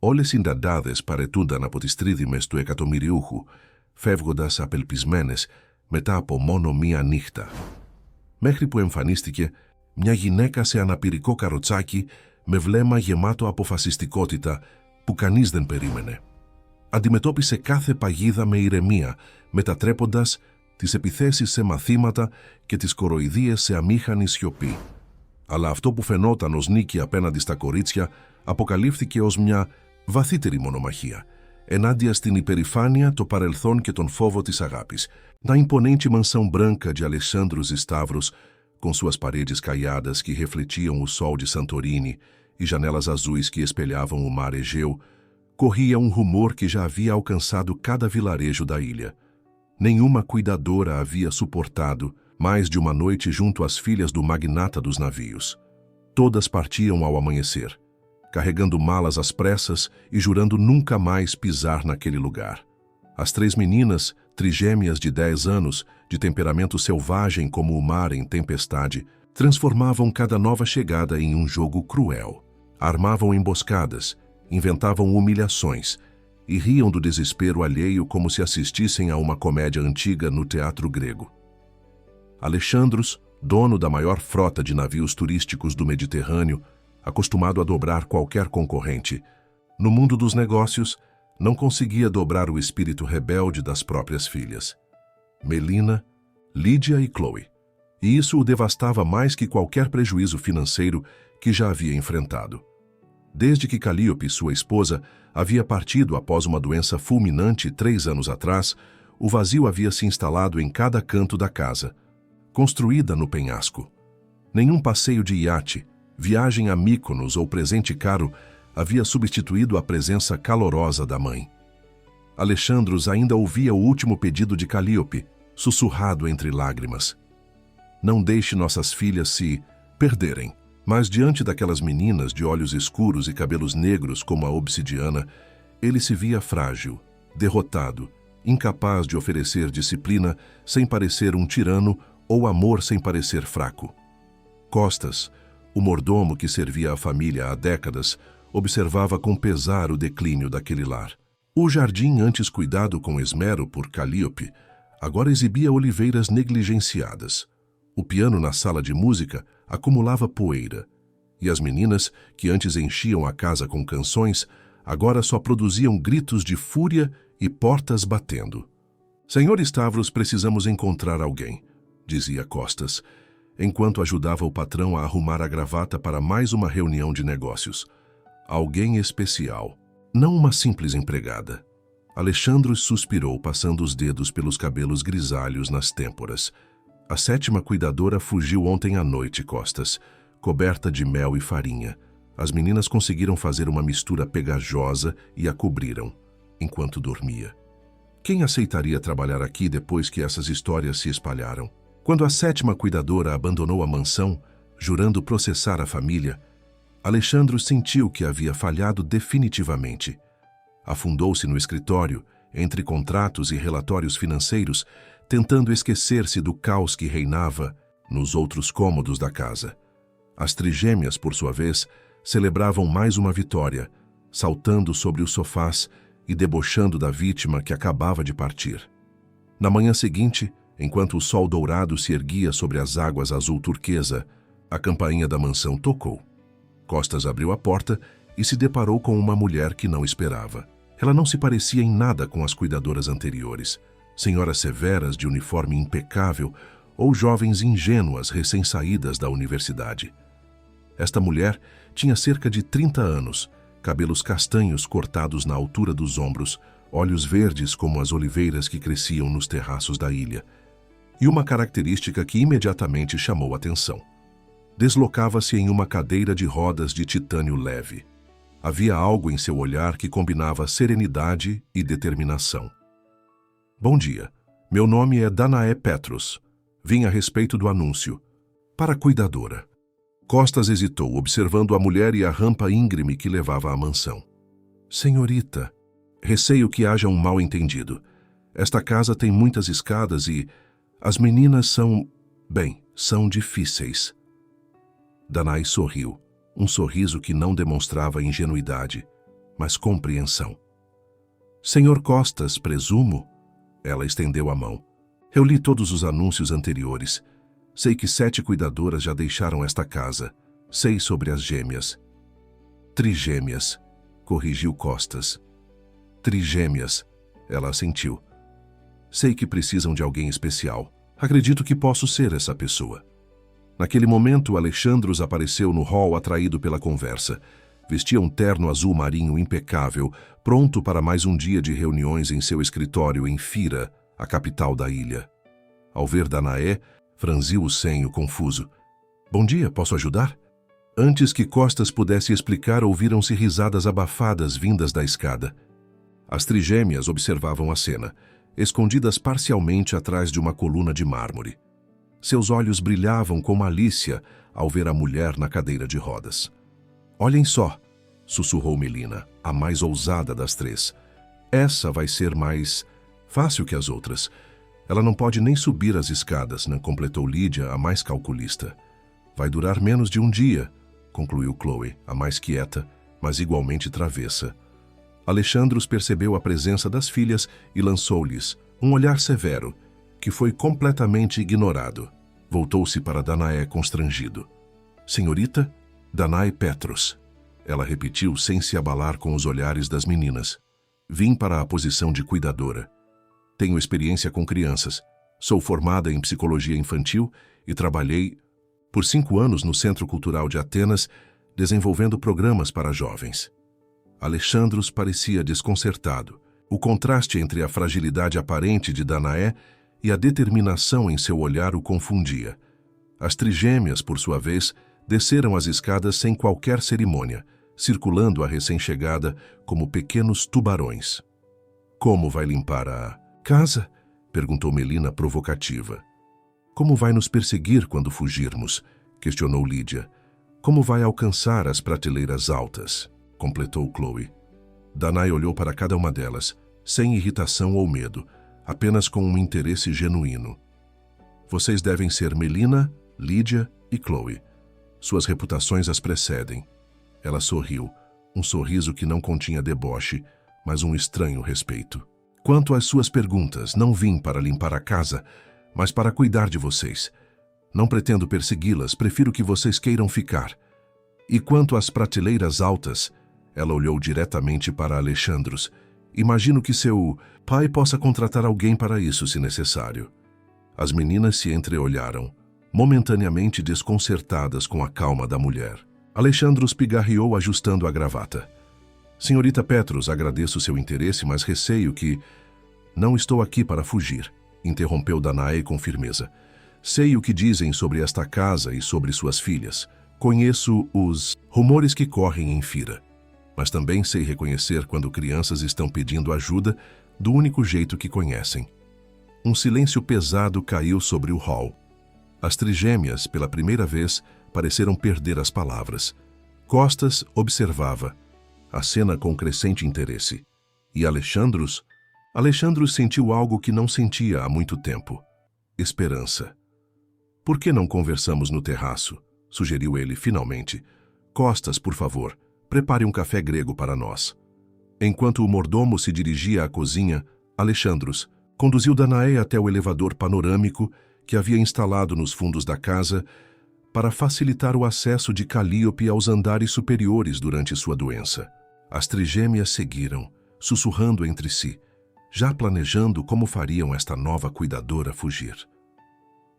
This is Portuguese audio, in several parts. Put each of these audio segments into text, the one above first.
Όλες οι νταντάδες παρετούνταν από τις τρίδημες του εκατομμυριούχου, φεύγοντας απελπισμένες μετά από μόνο μία νύχτα. Μέχρι που εμφανίστηκε μια γυναίκα σε αναπηρικό καροτσάκι με βλέμμα γεμάτο αποφασιστικότητα που κανείς δεν περίμενε. Αντιμετώπισε κάθε παγίδα με ηρεμία, μετατρέποντας τις επιθέσεις σε μαθήματα και τις κοροϊδίες σε αμήχανη σιωπή. Αλλά αυτό που φαινόταν ως νίκη απέναντι στα κορίτσια αποκαλύφθηκε ως μια βαθύτερη μονομαχία, ενάντια στην υπερηφάνεια, το παρελθόν και τον φόβο της αγάπης. Na imponente mansão branca de Alexandros Stavros, com suas paredes caiadas que refletiam o sol de Santorini e janelas azuis que espelhavam o mar Egeu, corria um rumor que já havia alcançado cada vilarejo da ilha. Nenhuma cuidadora havia suportado mais de uma noite junto às filhas do magnata dos navios. Todas partiam ao amanhecer, carregando malas às pressas e jurando nunca mais pisar naquele lugar. As 3 meninas, trigêmeas de 10 anos, de temperamento selvagem como o mar em tempestade, transformavam cada nova chegada em um jogo cruel. Armavam emboscadas, inventavam humilhações e riam do desespero alheio como se assistissem a uma comédia antiga no teatro grego. Alexandros, dono da maior frota de navios turísticos do Mediterrâneo, acostumado a dobrar qualquer concorrente, no mundo dos negócios, não conseguia dobrar o espírito rebelde das próprias filhas, Melina, Lídia e Chloe, e isso o devastava mais que qualquer prejuízo financeiro que já havia enfrentado. Desde que Calíope, sua esposa, havia partido após uma doença fulminante 3 anos atrás, o vazio havia se instalado em cada canto da casa, construída no penhasco. Nenhum passeio de iate, viagem a Mykonos ou presente caro havia substituído a presença calorosa da mãe. Alexandros ainda ouvia o último pedido de Calíope, sussurrado entre lágrimas. Não deixe nossas filhas se perderem. Mas diante daquelas meninas de olhos escuros e cabelos negros como a obsidiana, ele se via frágil, derrotado, incapaz de oferecer disciplina sem parecer um tirano ou amor sem parecer fraco. Costas, o mordomo que servia a família há décadas, observava com pesar o declínio daquele lar. O jardim, antes cuidado com esmero por Calíope, agora exibia oliveiras negligenciadas. O piano na sala de música acumulava poeira, e as meninas, que antes enchiam a casa com canções, agora só produziam gritos de fúria e portas batendo. Senhor Stavros, precisamos encontrar alguém, dizia Costas, enquanto ajudava o patrão a arrumar a gravata para mais uma reunião de negócios. Alguém especial, não uma simples empregada. Alexandros suspirou, passando os dedos pelos cabelos grisalhos nas têmporas. A 7ª cuidadora fugiu ontem à noite, Costas, coberta de mel e farinha. As meninas conseguiram fazer uma mistura pegajosa e a cobriram, enquanto dormia. Quem aceitaria trabalhar aqui depois que essas histórias se espalharam? Quando a 7ª cuidadora abandonou a mansão, jurando processar a família, Alexandros sentiu que havia falhado definitivamente. Afundou-se no escritório, entre contratos e relatórios financeiros, tentando esquecer-se do caos que reinava nos outros cômodos da casa. As trigêmeas, por sua vez, celebravam mais uma vitória, saltando sobre os sofás e debochando da vítima que acabava de partir. Na manhã seguinte, enquanto o sol dourado se erguia sobre as águas azul turquesa, a campainha da mansão tocou. Costas abriu a porta e se deparou com uma mulher que não esperava. Ela não se parecia em nada com as cuidadoras anteriores, senhoras severas de uniforme impecável ou jovens ingênuas recém-saídas da universidade. Esta mulher tinha cerca de 30 anos, cabelos castanhos cortados na altura dos ombros, olhos verdes como as oliveiras que cresciam nos terraços da ilha, e uma característica que imediatamente chamou atenção. Deslocava-se em uma cadeira de rodas de titânio leve. Havia algo em seu olhar que combinava serenidade e determinação. Bom dia. Meu nome é Danae Petros. Vim a respeito do anúncio. Para a cuidadora. Costas hesitou, observando a mulher e a rampa íngreme que levava à mansão. Senhorita, receio que haja um mal-entendido. Esta casa tem muitas escadas e as meninas são difíceis. Danae sorriu, um sorriso que não demonstrava ingenuidade, mas compreensão. Senhor Costas, presumo? Ela estendeu a mão. Eu li todos os anúncios anteriores. Sei que 7 cuidadoras já deixaram esta casa. Sei sobre as gêmeas. Trigêmeas, corrigiu Costas. Trigêmeas, ela assentiu. Sei que precisam de alguém especial. Acredito que posso ser essa pessoa. Naquele momento, Alexandros apareceu no hall atraído pela conversa. Vestia um terno azul marinho impecável, pronto para mais um dia de reuniões em seu escritório em Fira, a capital da ilha. Ao ver Danaé, franziu o senho confuso. Bom dia, posso ajudar? Antes que Costas pudesse explicar, ouviram-se risadas abafadas vindas da escada. As trigêmeas observavam a cena, escondidas parcialmente atrás de uma coluna de mármore. Seus olhos brilhavam com malícia ao ver a mulher na cadeira de rodas. Olhem só, sussurrou Melina, a mais ousada das 3. Essa vai ser mais fácil que as outras. Ela não pode nem subir as escadas, não completou Lídia, a mais calculista. Vai durar menos de um dia, concluiu Chloe, a mais quieta, mas igualmente travessa. Alexandros percebeu a presença das filhas e lançou-lhes um olhar severo, que foi completamente ignorado. Voltou-se para Danaé constrangido. Senhorita, Danae Petros. Ela repetiu sem se abalar com os olhares das meninas. Vim para a posição de cuidadora. Tenho experiência com crianças. Sou formada em psicologia infantil e trabalhei por 5 anos no Centro Cultural de Atenas, desenvolvendo programas para jovens. Alexandros parecia desconcertado. O contraste entre a fragilidade aparente de Danaé e a determinação em seu olhar o confundia. As trigêmeas, por sua vez, desceram as escadas sem qualquer cerimônia, circulando a recém-chegada como pequenos tubarões. Como vai limpar a casa? Perguntou Melina provocativa. Como vai nos perseguir quando fugirmos? Questionou Lídia. Como vai alcançar as prateleiras altas? Completou Chloe. Danae olhou para cada uma delas, sem irritação ou medo, apenas com um interesse genuíno. Vocês devem ser Melina, Lídia e Chloe. Suas reputações as precedem. Ela sorriu, um sorriso que não continha deboche, mas um estranho respeito. Quanto às suas perguntas, não vim para limpar a casa, mas para cuidar de vocês. Não pretendo persegui-las, prefiro que vocês queiram ficar. E quanto às prateleiras altas, ela olhou diretamente para Alexandros. Imagino que seu pai possa contratar alguém para isso, se necessário. As meninas se entreolharam, momentaneamente desconcertadas com a calma da mulher. Alexandros pigarreou ajustando a gravata. Senhorita Petros, agradeço seu interesse, mas receio que... Não estou aqui para fugir, interrompeu Danae com firmeza. Sei o que dizem sobre esta casa e sobre suas filhas. Conheço os rumores que correm em Fira. Mas também sei reconhecer quando crianças estão pedindo ajuda do único jeito que conhecem. Um silêncio pesado caiu sobre o hall. As trigêmeas, pela primeira vez, pareceram perder as palavras. Costas observava a cena com crescente interesse. E Alexandros sentiu algo que não sentia há muito tempo. Esperança. Por que não conversamos no terraço? Sugeriu ele finalmente. Costas, por favor, prepare um café grego para nós. Enquanto o mordomo se dirigia à cozinha, Alexandros conduziu Danaé até o elevador panorâmico que havia instalado nos fundos da casa para facilitar o acesso de Calíope aos andares superiores durante sua doença. As trigêmeas seguiram, sussurrando entre si, já planejando como fariam esta nova cuidadora fugir.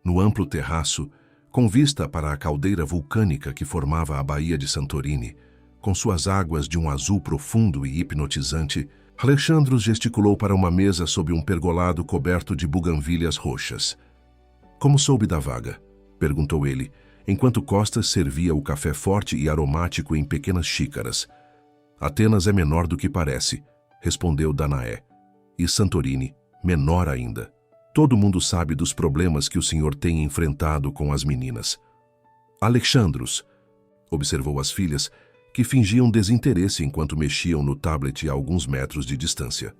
No amplo terraço, com vista para a caldeira vulcânica que formava a Baía de Santorini, com suas águas de um azul profundo e hipnotizante, Alexandros gesticulou para uma mesa sob um pergolado coberto de buganvílias roxas. Como soube da vaga? Perguntou ele, enquanto Costas servia o café forte e aromático em pequenas xícaras. Atenas é menor do que parece, respondeu Danaé. E Santorini, menor ainda. Todo mundo sabe dos problemas que o senhor tem enfrentado com as meninas. Alexandros, observou as filhas, que fingiam desinteresse enquanto mexiam no tablet a alguns metros de distância.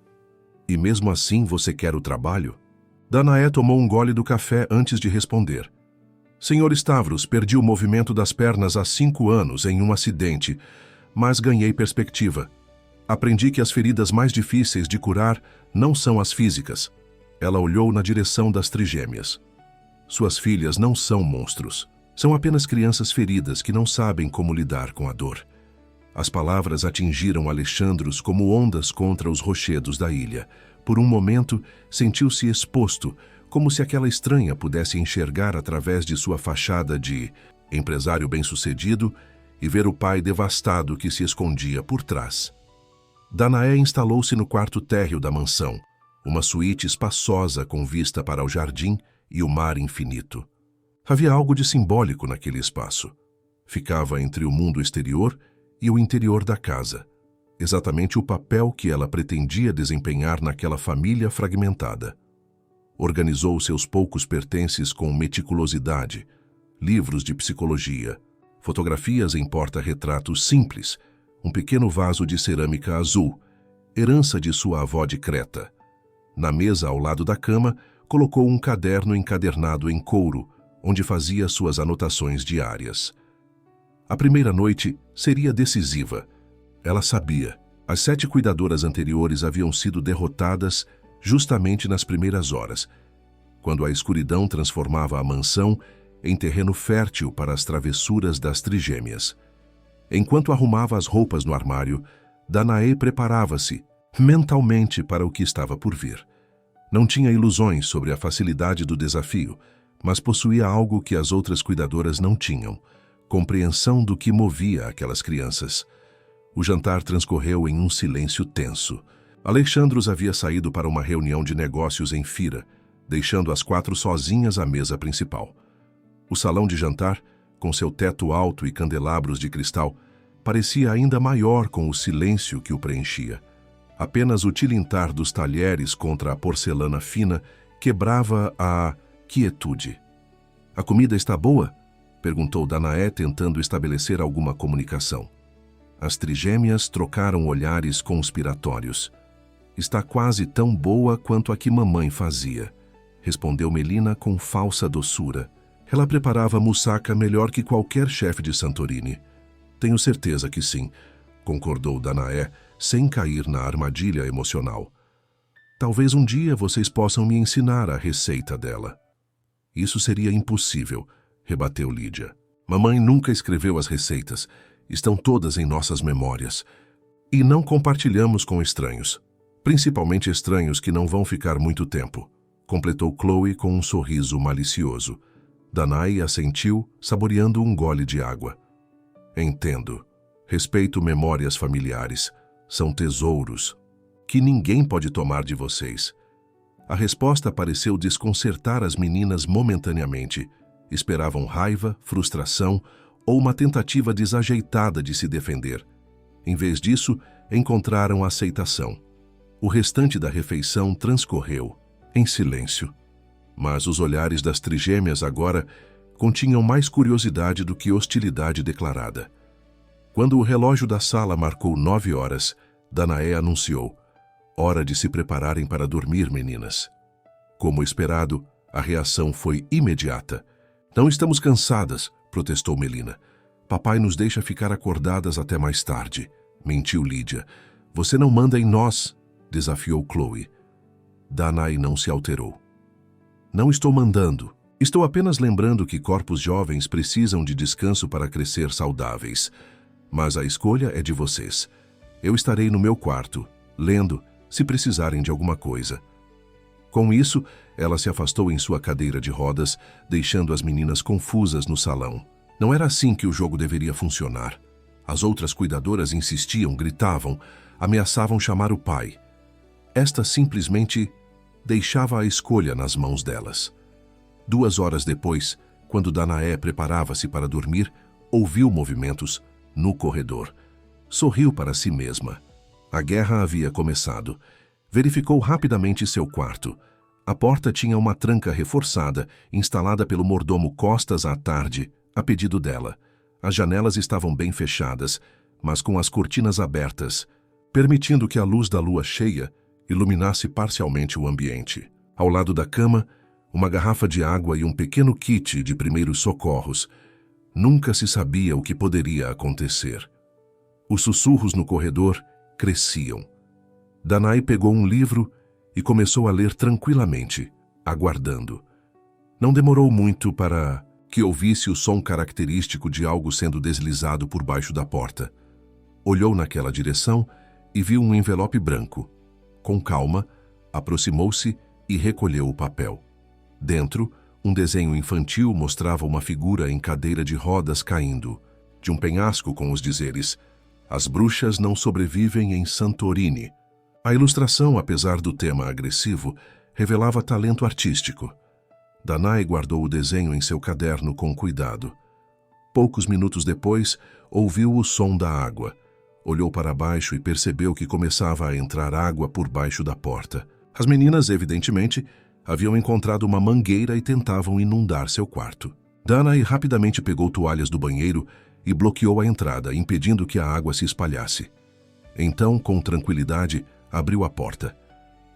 E mesmo assim você quer o trabalho? Danaé tomou um gole do café antes de responder. Senhor Stavros, perdi o movimento das pernas há 5 anos em um acidente, mas ganhei perspectiva. Aprendi que as feridas mais difíceis de curar não são as físicas. Ela olhou na direção das trigêmeas. Suas filhas não são monstros. São apenas crianças feridas que não sabem como lidar com a dor. As palavras atingiram Alexandros como ondas contra os rochedos da ilha. Por um momento, sentiu-se exposto, como se aquela estranha pudesse enxergar através de sua fachada de empresário bem-sucedido e ver o pai devastado que se escondia por trás. Danaé instalou-se no quarto térreo da mansão, uma suíte espaçosa com vista para o jardim e o mar infinito. Havia algo de simbólico naquele espaço. Ficava entre o mundo exterior e o interior da casa, exatamente o papel que ela pretendia desempenhar naquela família fragmentada. Organizou seus poucos pertences com meticulosidade, livros de psicologia, fotografias em porta-retratos simples, um pequeno vaso de cerâmica azul, herança de sua avó de Creta. Na mesa ao lado da cama, colocou um caderno encadernado em couro, onde fazia suas anotações diárias. A primeira noite seria decisiva. Ela sabia. As 7 cuidadoras anteriores haviam sido derrotadas justamente nas primeiras horas, quando a escuridão transformava a mansão em terreno fértil para as travessuras das trigêmeas. Enquanto arrumava as roupas no armário, Danaé preparava-se mentalmente para o que estava por vir. Não tinha ilusões sobre a facilidade do desafio, mas possuía algo que as outras cuidadoras não tinham: compreensão do que movia aquelas crianças. O jantar transcorreu em um silêncio tenso. Alexandros havia saído para uma reunião de negócios em Fira, deixando as 4 sozinhas à mesa principal. O salão de jantar, com seu teto alto e candelabros de cristal, parecia ainda maior com o silêncio que o preenchia. Apenas o tilintar dos talheres contra a porcelana fina quebrava a quietude. "A comida está boa?" perguntou Danaé, tentando estabelecer alguma comunicação. As trigêmeas trocaram olhares conspiratórios. "Está quase tão boa quanto a que mamãe fazia", respondeu Melina com falsa doçura. "Ela preparava moussaka melhor que qualquer chefe de Santorini." "Tenho certeza que sim", concordou Danaé, sem cair na armadilha emocional. "Talvez um dia vocês possam me ensinar a receita dela." "Isso seria impossível", rebateu Lídia. "Mamãe nunca escreveu as receitas. Estão todas em nossas memórias. E não compartilhamos com estranhos. Principalmente estranhos que não vão ficar muito tempo", completou Chloe com um sorriso malicioso. Danae assentiu, saboreando um gole de água. "Entendo. Respeito memórias familiares. São tesouros que ninguém pode tomar de vocês." A resposta pareceu desconcertar as meninas momentaneamente. Esperavam raiva, frustração ou uma tentativa desajeitada de se defender. Em vez disso, encontraram aceitação. O restante da refeição transcorreu em silêncio. Mas os olhares das trigêmeas agora continham mais curiosidade do que hostilidade declarada. Quando o relógio da sala marcou 9 horas, Danaé anunciou: "Hora de se prepararem para dormir, meninas." Como esperado, a reação foi imediata. "Não estamos cansadas", protestou Melina. "Papai nos deixa ficar acordadas até mais tarde", mentiu Lídia. "Você não manda em nós", desafiou Chloe. Danae não se alterou. "Não estou mandando. Estou apenas lembrando que corpos jovens precisam de descanso para crescer saudáveis. Mas a escolha é de vocês. Eu estarei no meu quarto, lendo, se precisarem de alguma coisa." Com isso, ela se afastou em sua cadeira de rodas, deixando as meninas confusas no salão. Não era assim que o jogo deveria funcionar. As outras cuidadoras insistiam, gritavam, ameaçavam chamar o pai. Esta simplesmente deixava a escolha nas mãos delas. 2 horas depois, quando Danaé preparava-se para dormir, ouviu movimentos no corredor. Sorriu para si mesma. A guerra havia começado. Verificou rapidamente seu quarto. A porta tinha uma tranca reforçada, instalada pelo mordomo Costas à tarde, a pedido dela. As janelas estavam bem fechadas, mas com as cortinas abertas, permitindo que a luz da lua cheia iluminasse parcialmente o ambiente. Ao lado da cama, uma garrafa de água e um pequeno kit de primeiros socorros. Nunca se sabia o que poderia acontecer. Os sussurros no corredor cresciam. Danae pegou um livro e começou a ler tranquilamente, aguardando. Não demorou muito para que ouvisse o som característico de algo sendo deslizado por baixo da porta. Olhou naquela direção e viu um envelope branco. Com calma, aproximou-se e recolheu o papel. Dentro, um desenho infantil mostrava uma figura em cadeira de rodas caindo de um penhasco com os dizeres: "As bruxas não sobrevivem em Santorini." A ilustração, apesar do tema agressivo, revelava talento artístico. Danae guardou o desenho em seu caderno com cuidado. Poucos minutos depois, ouviu o som da água. Olhou para baixo e percebeu que começava a entrar água por baixo da porta. As meninas, evidentemente, haviam encontrado uma mangueira e tentavam inundar seu quarto. Danae rapidamente pegou toalhas do banheiro e bloqueou a entrada, impedindo que a água se espalhasse. Então, com tranquilidade, abriu a porta.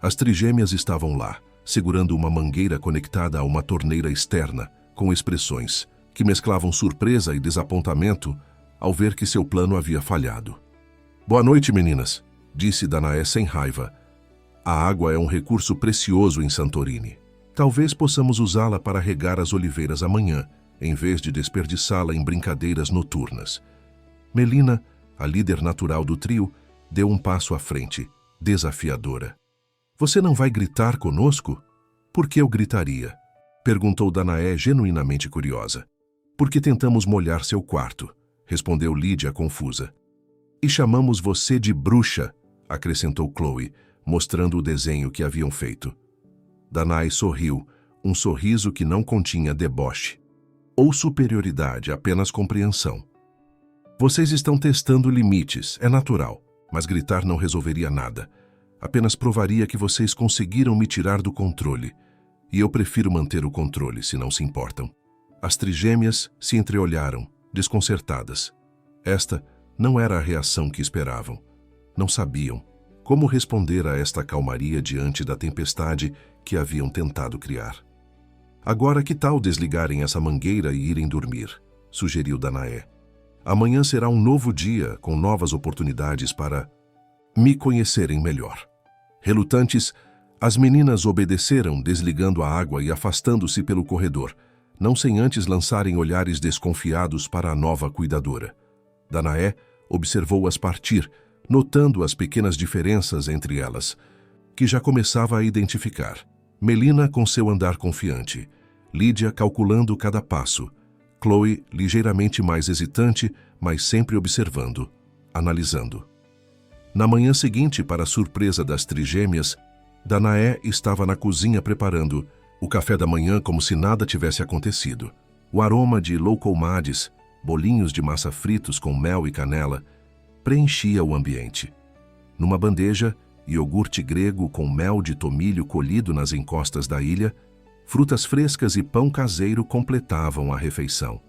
As trigêmeas estavam lá, segurando uma mangueira conectada a uma torneira externa, com expressões que mesclavam surpresa e desapontamento ao ver que seu plano havia falhado. "Boa noite, meninas", disse Danae sem raiva. "A água é um recurso precioso em Santorini. Talvez possamos usá-la para regar as oliveiras amanhã, em vez de desperdiçá-la em brincadeiras noturnas." Melina, a líder natural do trio, deu um passo à frente, desafiadora. "Você não vai gritar conosco?" "Por que eu gritaria?" perguntou Danae, genuinamente curiosa. "Porque tentamos molhar seu quarto", respondeu Lídia confusa. "E chamamos você de bruxa", acrescentou Chloe, mostrando o desenho que haviam feito. Danae sorriu, um sorriso que não continha deboche ou superioridade, apenas compreensão. "Vocês estão testando limites, é natural, mas gritar não resolveria nada. Apenas provaria que vocês conseguiram me tirar do controle. E eu prefiro manter o controle, se não se importam." As trigêmeas se entreolharam, desconcertadas. Esta não era a reação que esperavam. Não sabiam como responder a esta calmaria diante da tempestade que haviam tentado criar. "Agora, que tal desligarem essa mangueira e irem dormir?", sugeriu Danae. "Amanhã será um novo dia, com novas oportunidades para me conhecerem melhor." Relutantes, as meninas obedeceram, desligando a água e afastando-se pelo corredor, não sem antes lançarem olhares desconfiados para a nova cuidadora. Danae observou-as partir, notando as pequenas diferenças entre elas, que já começava a identificar. Melina com seu andar confiante, Lídia calculando cada passo, Chloe ligeiramente mais hesitante, mas sempre observando, analisando. Na manhã seguinte, para a surpresa das trigêmeas, Danae estava na cozinha preparando o café da manhã como se nada tivesse acontecido. O aroma de loukoumades, bolinhos de massa fritos com mel e canela, preenchia o ambiente. Numa bandeja, iogurte grego com mel de tomilho colhido nas encostas da ilha, frutas frescas e pão caseiro completavam a refeição.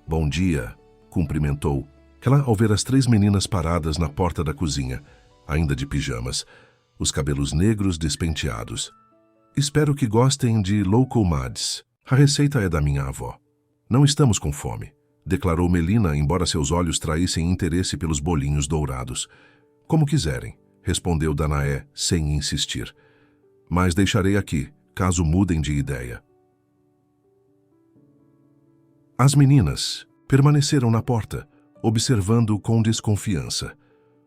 "Bom dia", cumprimentou ela ao ver as 3 meninas paradas na porta da cozinha, ainda de pijamas, os cabelos negros despenteados. "Espero que gostem de loukoumades. A receita é da minha avó." "Não estamos com fome", declarou Melina, embora seus olhos traíssem interesse pelos bolinhos dourados. "Como quiserem", respondeu Danae, sem insistir. "Mas deixarei aqui, caso mudem de ideia." As meninas permaneceram na porta, observando com desconfiança.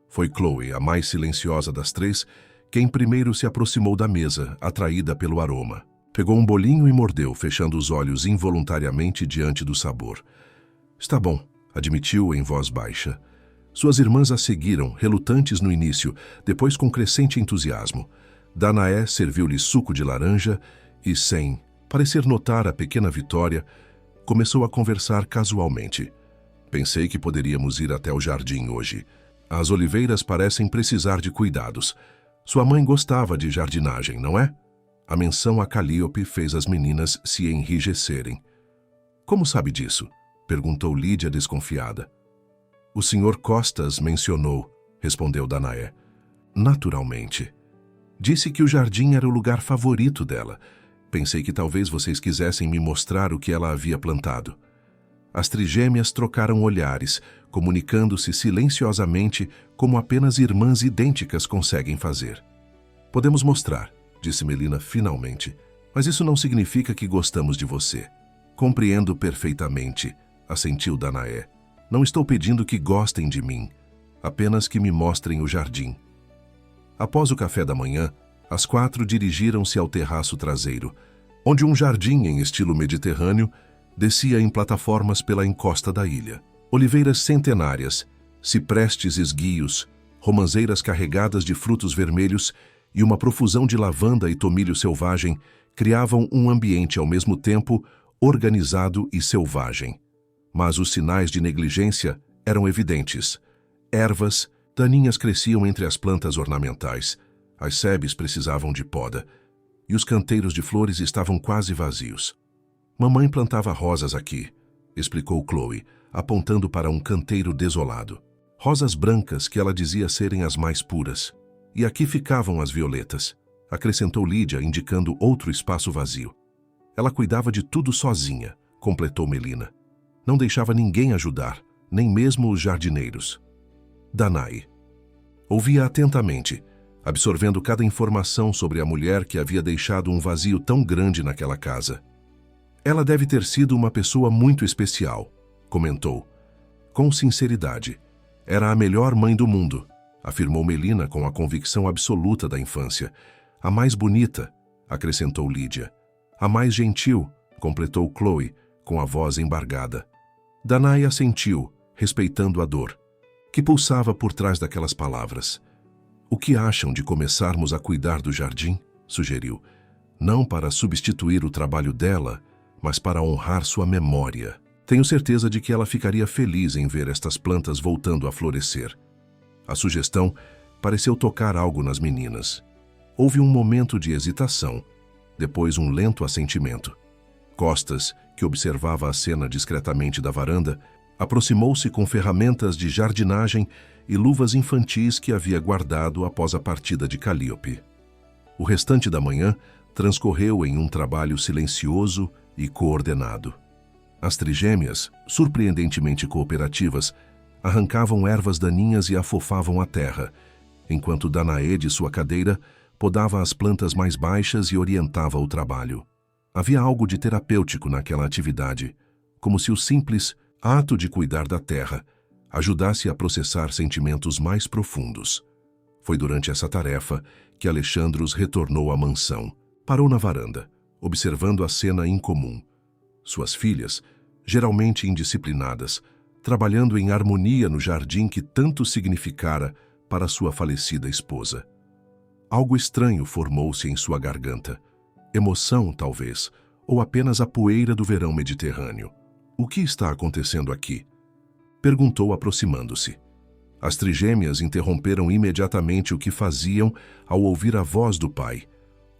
Foi Chloe, a mais silenciosa das 3, quem primeiro se aproximou da mesa, atraída pelo aroma. Pegou um bolinho e mordeu, fechando os olhos involuntariamente diante do sabor. "Está bom", admitiu em voz baixa. Suas irmãs a seguiram, relutantes no início, depois com crescente entusiasmo. Danae serviu-lhe suco de laranja e, sem parecer notar a pequena vitória, começou a conversar casualmente. "Pensei que poderíamos ir até o jardim hoje. As oliveiras parecem precisar de cuidados. Sua mãe gostava de jardinagem, não é?" A menção a Calliope fez as meninas se enrijecerem. "Como sabe disso?", perguntou Lídia desconfiada. "O Sr. Costas mencionou", respondeu Danae. "Naturalmente. Disse que o jardim era o lugar favorito dela. Pensei que talvez vocês quisessem me mostrar o que ela havia plantado." As trigêmeas trocaram olhares, comunicando-se silenciosamente como apenas irmãs idênticas conseguem fazer. Podemos mostrar, disse Melina finalmente, mas isso não significa que gostamos de você. Compreendo perfeitamente, assentiu Danae. Não estou pedindo que gostem de mim, apenas que me mostrem o jardim. Após o café da manhã, as 4 dirigiram-se ao terraço traseiro, onde um jardim em estilo mediterrâneo descia em plataformas pela encosta da ilha. Oliveiras centenárias, ciprestes esguios, romãzeiras carregadas de frutos vermelhos e uma profusão de lavanda e tomilho selvagem criavam um ambiente ao mesmo tempo organizado e selvagem. Mas os sinais de negligência eram evidentes. Ervas daninhas cresciam entre as plantas ornamentais, as sebes precisavam de poda, e os canteiros de flores estavam quase vazios. Mamãe plantava rosas aqui, explicou Chloe, apontando para um canteiro desolado. Rosas brancas que ela dizia serem as mais puras. E aqui ficavam as violetas, acrescentou Lídia, indicando outro espaço vazio. Ela cuidava de tudo sozinha, completou Melina. Não deixava ninguém ajudar, nem mesmo os jardineiros. Danae ouvia atentamente, absorvendo cada informação sobre a mulher que havia deixado um vazio tão grande naquela casa. Ela deve ter sido uma pessoa muito especial, comentou. Com sinceridade, era a melhor mãe do mundo, afirmou Melina com a convicção absoluta da infância. A mais bonita, acrescentou Lídia. A mais gentil, completou Chloe, com a voz embargada. Danae assentiu, respeitando a dor, que pulsava por trás daquelas palavras. O que acham de começarmos a cuidar do jardim? Sugeriu. Não para substituir o trabalho dela, mas para honrar sua memória. Tenho certeza de que ela ficaria feliz em ver estas plantas voltando a florescer. A sugestão pareceu tocar algo nas meninas. Houve um momento de hesitação, depois um lento assentimento. Costas, que observava a cena discretamente da varanda, aproximou-se com ferramentas de jardinagem e luvas infantis que havia guardado após a partida de Calliope. O restante da manhã transcorreu em um trabalho silencioso e coordenado. As trigêmeas, surpreendentemente cooperativas, arrancavam ervas daninhas e afofavam a terra, enquanto Danae, de sua cadeira, podava as plantas mais baixas e orientava o trabalho. Havia algo de terapêutico naquela atividade, como se o simples ato de cuidar da terra ajudasse a processar sentimentos mais profundos. Foi durante essa tarefa que Alexandros retornou à mansão. Parou na varanda, observando a cena incomum. Suas filhas, geralmente indisciplinadas, trabalhando em harmonia no jardim que tanto significara para sua falecida esposa. Algo estranho formou-se em sua garganta. Emoção, talvez, ou apenas a poeira do verão mediterrâneo. O que está acontecendo aqui? Perguntou aproximando-se. As trigêmeas interromperam imediatamente o que faziam ao ouvir a voz do pai.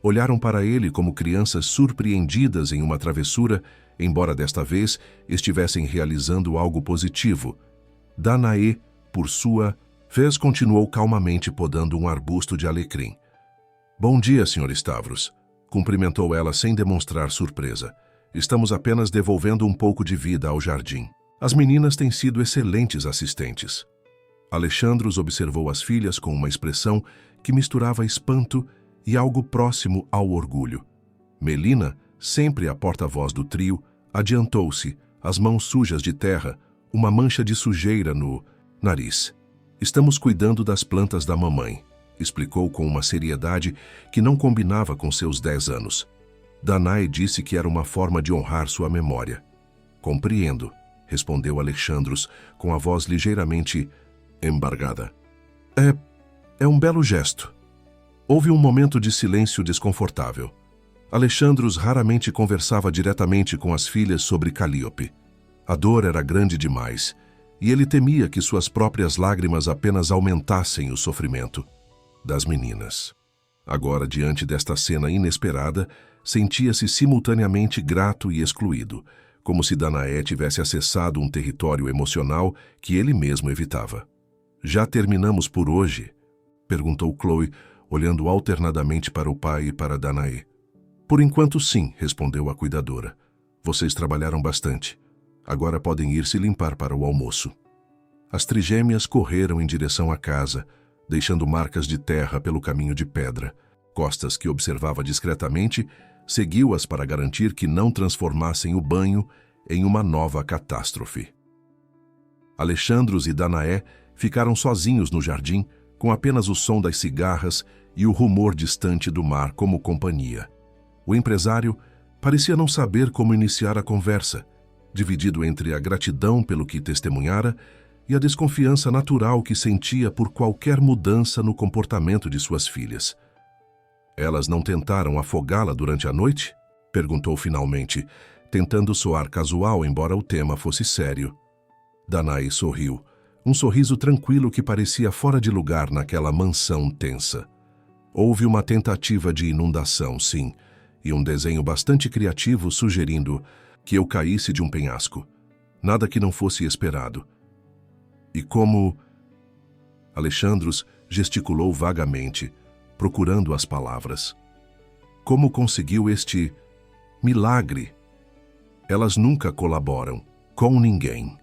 Olharam para ele como crianças surpreendidas em uma travessura, embora desta vez estivessem realizando algo positivo. Danae, por sua vez, continuou calmamente podando um arbusto de alecrim. Bom dia, Sr. Stavros, cumprimentou ela sem demonstrar surpresa. Estamos apenas devolvendo um pouco de vida ao jardim. As meninas têm sido excelentes assistentes. Alexandros observou as filhas com uma expressão que misturava espanto e algo próximo ao orgulho. Melina, sempre a porta-voz do trio, adiantou-se, as mãos sujas de terra, uma mancha de sujeira no nariz. Estamos cuidando das plantas da mamãe, explicou com uma seriedade que não combinava com seus 10 anos. Danae disse que era uma forma de honrar sua memória. Compreendo, respondeu Alexandros com a voz ligeiramente embargada. É um belo gesto. Houve um momento de silêncio desconfortável. Alexandros raramente conversava diretamente com as filhas sobre Calliope. A dor era grande demais, e ele temia que suas próprias lágrimas apenas aumentassem o sofrimento das meninas. Agora, diante desta cena inesperada, sentia-se simultaneamente grato e excluído, como se Danae tivesse acessado um território emocional que ele mesmo evitava. Já terminamos por hoje? Perguntou Chloe, olhando alternadamente para o pai e para Danae. Por enquanto sim, respondeu a cuidadora. Vocês trabalharam bastante. Agora podem ir se limpar para o almoço. As trigêmeas correram em direção à casa, deixando marcas de terra pelo caminho de pedra. Costas, que observava discretamente, seguiu-as para garantir que não transformassem o banho em uma nova catástrofe. Alexandros e Danaé ficaram sozinhos no jardim, com apenas o som das cigarras e o rumor distante do mar como companhia. O empresário parecia não saber como iniciar a conversa, dividido entre a gratidão pelo que testemunhara e a desconfiança natural que sentia por qualquer mudança no comportamento de suas filhas. Elas não tentaram afogá-la durante a noite? Perguntou finalmente, tentando soar casual, embora o tema fosse sério. Danae sorriu, um sorriso tranquilo que parecia fora de lugar naquela mansão tensa. Houve uma tentativa de inundação, sim, e um desenho bastante criativo sugerindo que eu caísse de um penhasco. Nada que não fosse esperado. E como... Alexandros gesticulou vagamente, procurando as palavras. Como conseguiu este milagre? Elas nunca colaboram, com ninguém.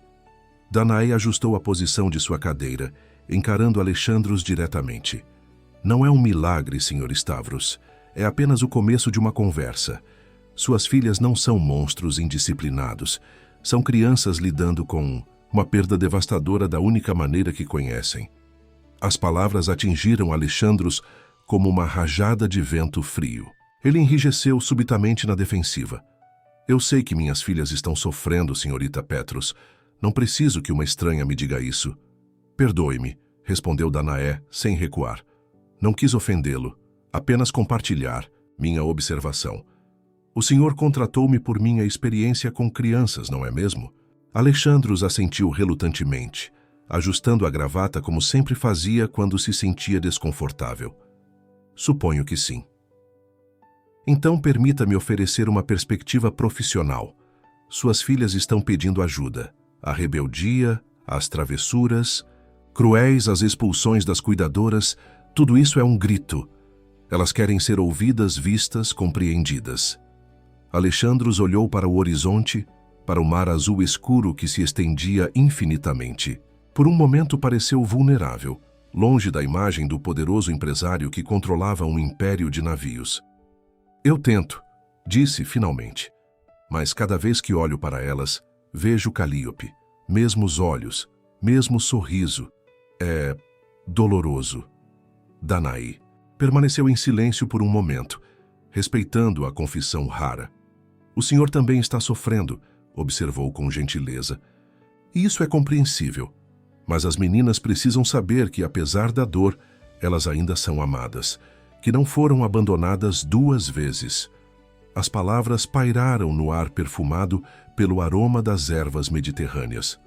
Danae ajustou a posição de sua cadeira, encarando Alexandros diretamente. Não é um milagre, Sr. Stavros. É apenas o começo de uma conversa. Suas filhas não são monstros indisciplinados. São crianças lidando com uma perda devastadora da única maneira que conhecem. As palavras atingiram Alexandros como uma rajada de vento frio. Ele enrijeceu subitamente na defensiva. Eu sei que minhas filhas estão sofrendo, senhorita Petros. Não preciso que uma estranha me diga isso. Perdoe-me, respondeu Danaé, sem recuar. Não quis ofendê-lo, apenas compartilhar minha observação. O senhor contratou-me por minha experiência com crianças, não é mesmo? Alexandros assentiu relutantemente, ajustando a gravata como sempre fazia quando se sentia desconfortável. Suponho que sim. Então permita-me oferecer uma perspectiva profissional. Suas filhas estão pedindo ajuda. A rebeldia, as travessuras, cruéis as expulsões das cuidadoras, tudo isso é um grito. Elas querem ser ouvidas, vistas, compreendidas. Alexandros olhou para o horizonte, para o mar azul escuro que se estendia infinitamente. Por um momento pareceu vulnerável, longe da imagem do poderoso empresário que controlava um império de navios. Eu tento, disse finalmente, mas cada vez que olho para elas, vejo Calíope, mesmos olhos, mesmo sorriso. É doloroso. Danae permaneceu em silêncio por um momento, respeitando a confissão rara. O senhor também está sofrendo, observou com gentileza. E isso é compreensível. Mas as meninas precisam saber que, apesar da dor, elas ainda são amadas, que não foram abandonadas 2 vezes. As palavras pairaram no ar perfumado pelo aroma das ervas mediterrâneas.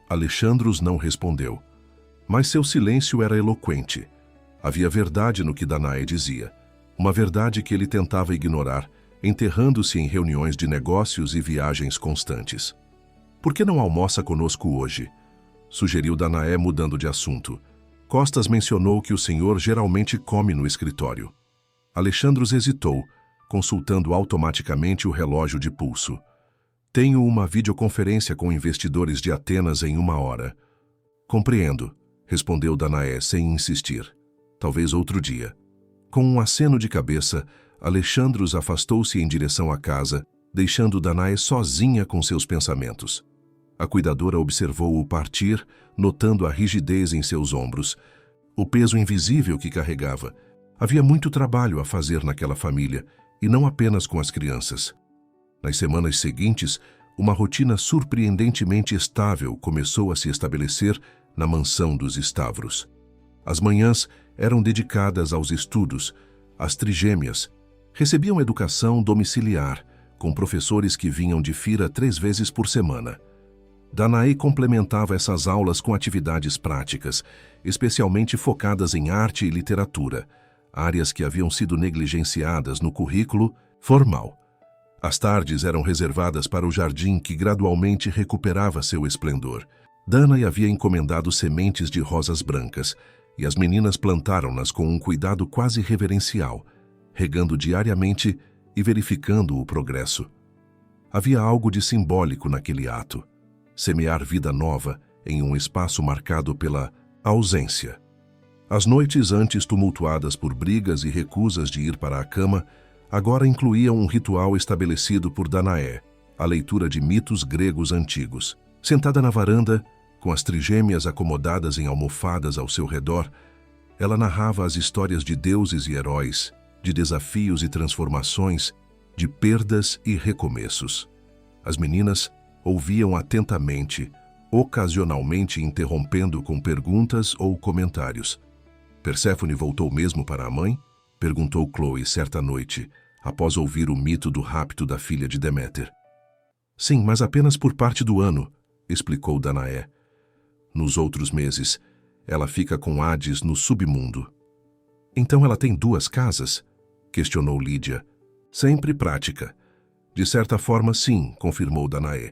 Alexandros não respondeu, mas seu silêncio era eloquente. Havia verdade no que Danae dizia, uma verdade que ele tentava ignorar, enterrando-se em reuniões de negócios e viagens constantes. Por que não almoça conosco hoje? Sugeriu Danae, mudando de assunto. Costas mencionou que o senhor geralmente come no escritório. Alexandros hesitou, consultando automaticamente o relógio de pulso. Tenho uma videoconferência com investidores de Atenas em 1 hora. Compreendo, respondeu Danae sem insistir. Talvez outro dia. Com um aceno de cabeça, Alexandros afastou-se em direção à casa, deixando Danae sozinha com seus pensamentos. A cuidadora observou-o partir, notando a rigidez em seus ombros, o peso invisível que carregava. Havia muito trabalho a fazer naquela família, e não apenas com as crianças. Nas semanas seguintes, uma rotina surpreendentemente estável começou a se estabelecer na mansão dos Stavros. As manhãs eram dedicadas aos estudos. As trigêmeas recebiam educação domiciliar, com professores que vinham de Fira 3 vezes por semana. Danae complementava essas aulas com atividades práticas, especialmente focadas em arte e literatura, áreas que haviam sido negligenciadas no currículo formal. As tardes eram reservadas para o jardim, que gradualmente recuperava seu esplendor. Danae havia encomendado sementes de rosas brancas, e as meninas plantaram-nas com um cuidado quase reverencial, regando diariamente e verificando o progresso. Havia algo de simbólico naquele ato. Semear vida nova em um espaço marcado pela ausência. As noites antes tumultuadas por brigas e recusas de ir para a cama, agora incluíam um ritual estabelecido por Danaé, a leitura de mitos gregos antigos. Sentada na varanda, com as trigêmeas acomodadas em almofadas ao seu redor, ela narrava as histórias de deuses e heróis, de desafios e transformações, de perdas e recomeços. As meninas ouviam atentamente, ocasionalmente interrompendo com perguntas ou comentários. Perséfone voltou mesmo para a mãe? Perguntou Chloe certa noite, após ouvir o mito do rapto da filha de Deméter. Sim, mas apenas por parte do ano, explicou Danaé. Nos outros meses, ela fica com Hades no submundo. Então ela tem 2 casas? Questionou Lídia. Sempre prática. De certa forma, sim, confirmou Danaé.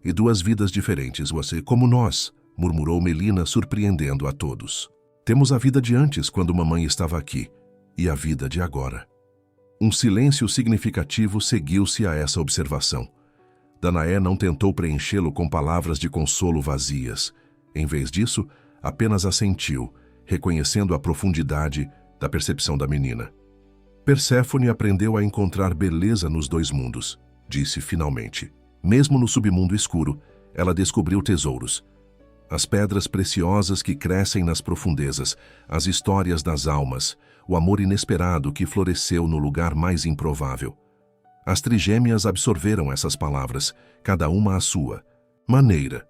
E 2 vidas diferentes, você como nós, murmurou Melina, surpreendendo a todos. Temos a vida de antes, quando mamãe estava aqui, e a vida de agora. Um silêncio significativo seguiu-se a essa observação. Danaé não tentou preenchê-lo com palavras de consolo vazias. Em vez disso, apenas assentiu, reconhecendo a profundidade da percepção da menina. Perséfone aprendeu a encontrar beleza nos 2 mundos, disse finalmente. Mesmo no submundo escuro, ela descobriu tesouros. As pedras preciosas que crescem nas profundezas, as histórias das almas, o amor inesperado que floresceu no lugar mais improvável. As trigêmeas absorveram essas palavras, cada uma à sua maneira.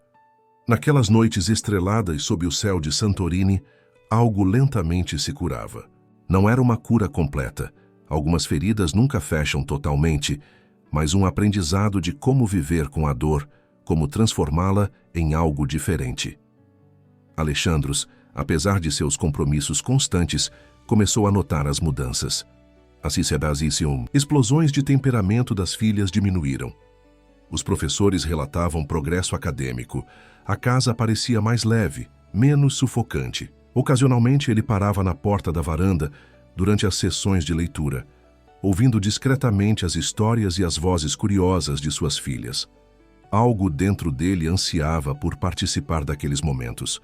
Naquelas noites estreladas sob o céu de Santorini, algo lentamente se curava. Não era uma cura completa. Algumas feridas nunca fecham totalmente, mas um aprendizado de como viver com a dor, como transformá-la em algo diferente. Alexandros, apesar de seus compromissos constantes, começou a notar as mudanças. As explosões de temperamento das filhas diminuíram. Os professores relatavam progresso acadêmico. A casa parecia mais leve, menos sufocante. Ocasionalmente ele parava na porta da varanda durante as sessões de leitura, ouvindo discretamente as histórias e as vozes curiosas de suas filhas. Algo dentro dele ansiava por participar daqueles momentos,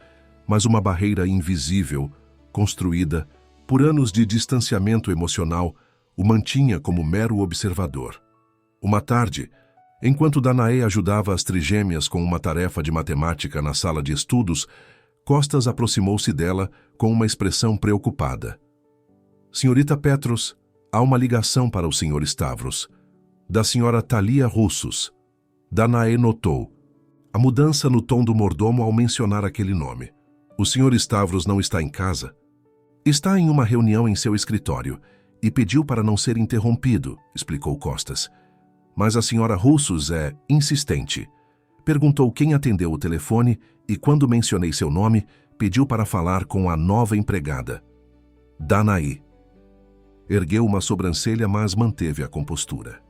mas uma barreira invisível, construída por anos de distanciamento emocional, o mantinha como mero observador. Uma tarde, enquanto Danaé ajudava as trigêmeas com uma tarefa de matemática na sala de estudos, Costas aproximou-se dela com uma expressão preocupada. Senhorita Petros, há uma ligação para o Sr. Stavros. Da Sra. Thalia Russos. Danaé notou a mudança no tom do mordomo ao mencionar aquele nome. O Sr. Stavros não está em casa? Está em uma reunião em seu escritório e pediu para não ser interrompido, explicou Costas. Mas a Sra. Russos é insistente. Perguntou quem atendeu o telefone e, quando mencionei seu nome, pediu para falar com a nova empregada. Danaí. Ergueu uma sobrancelha, mas manteve a compostura.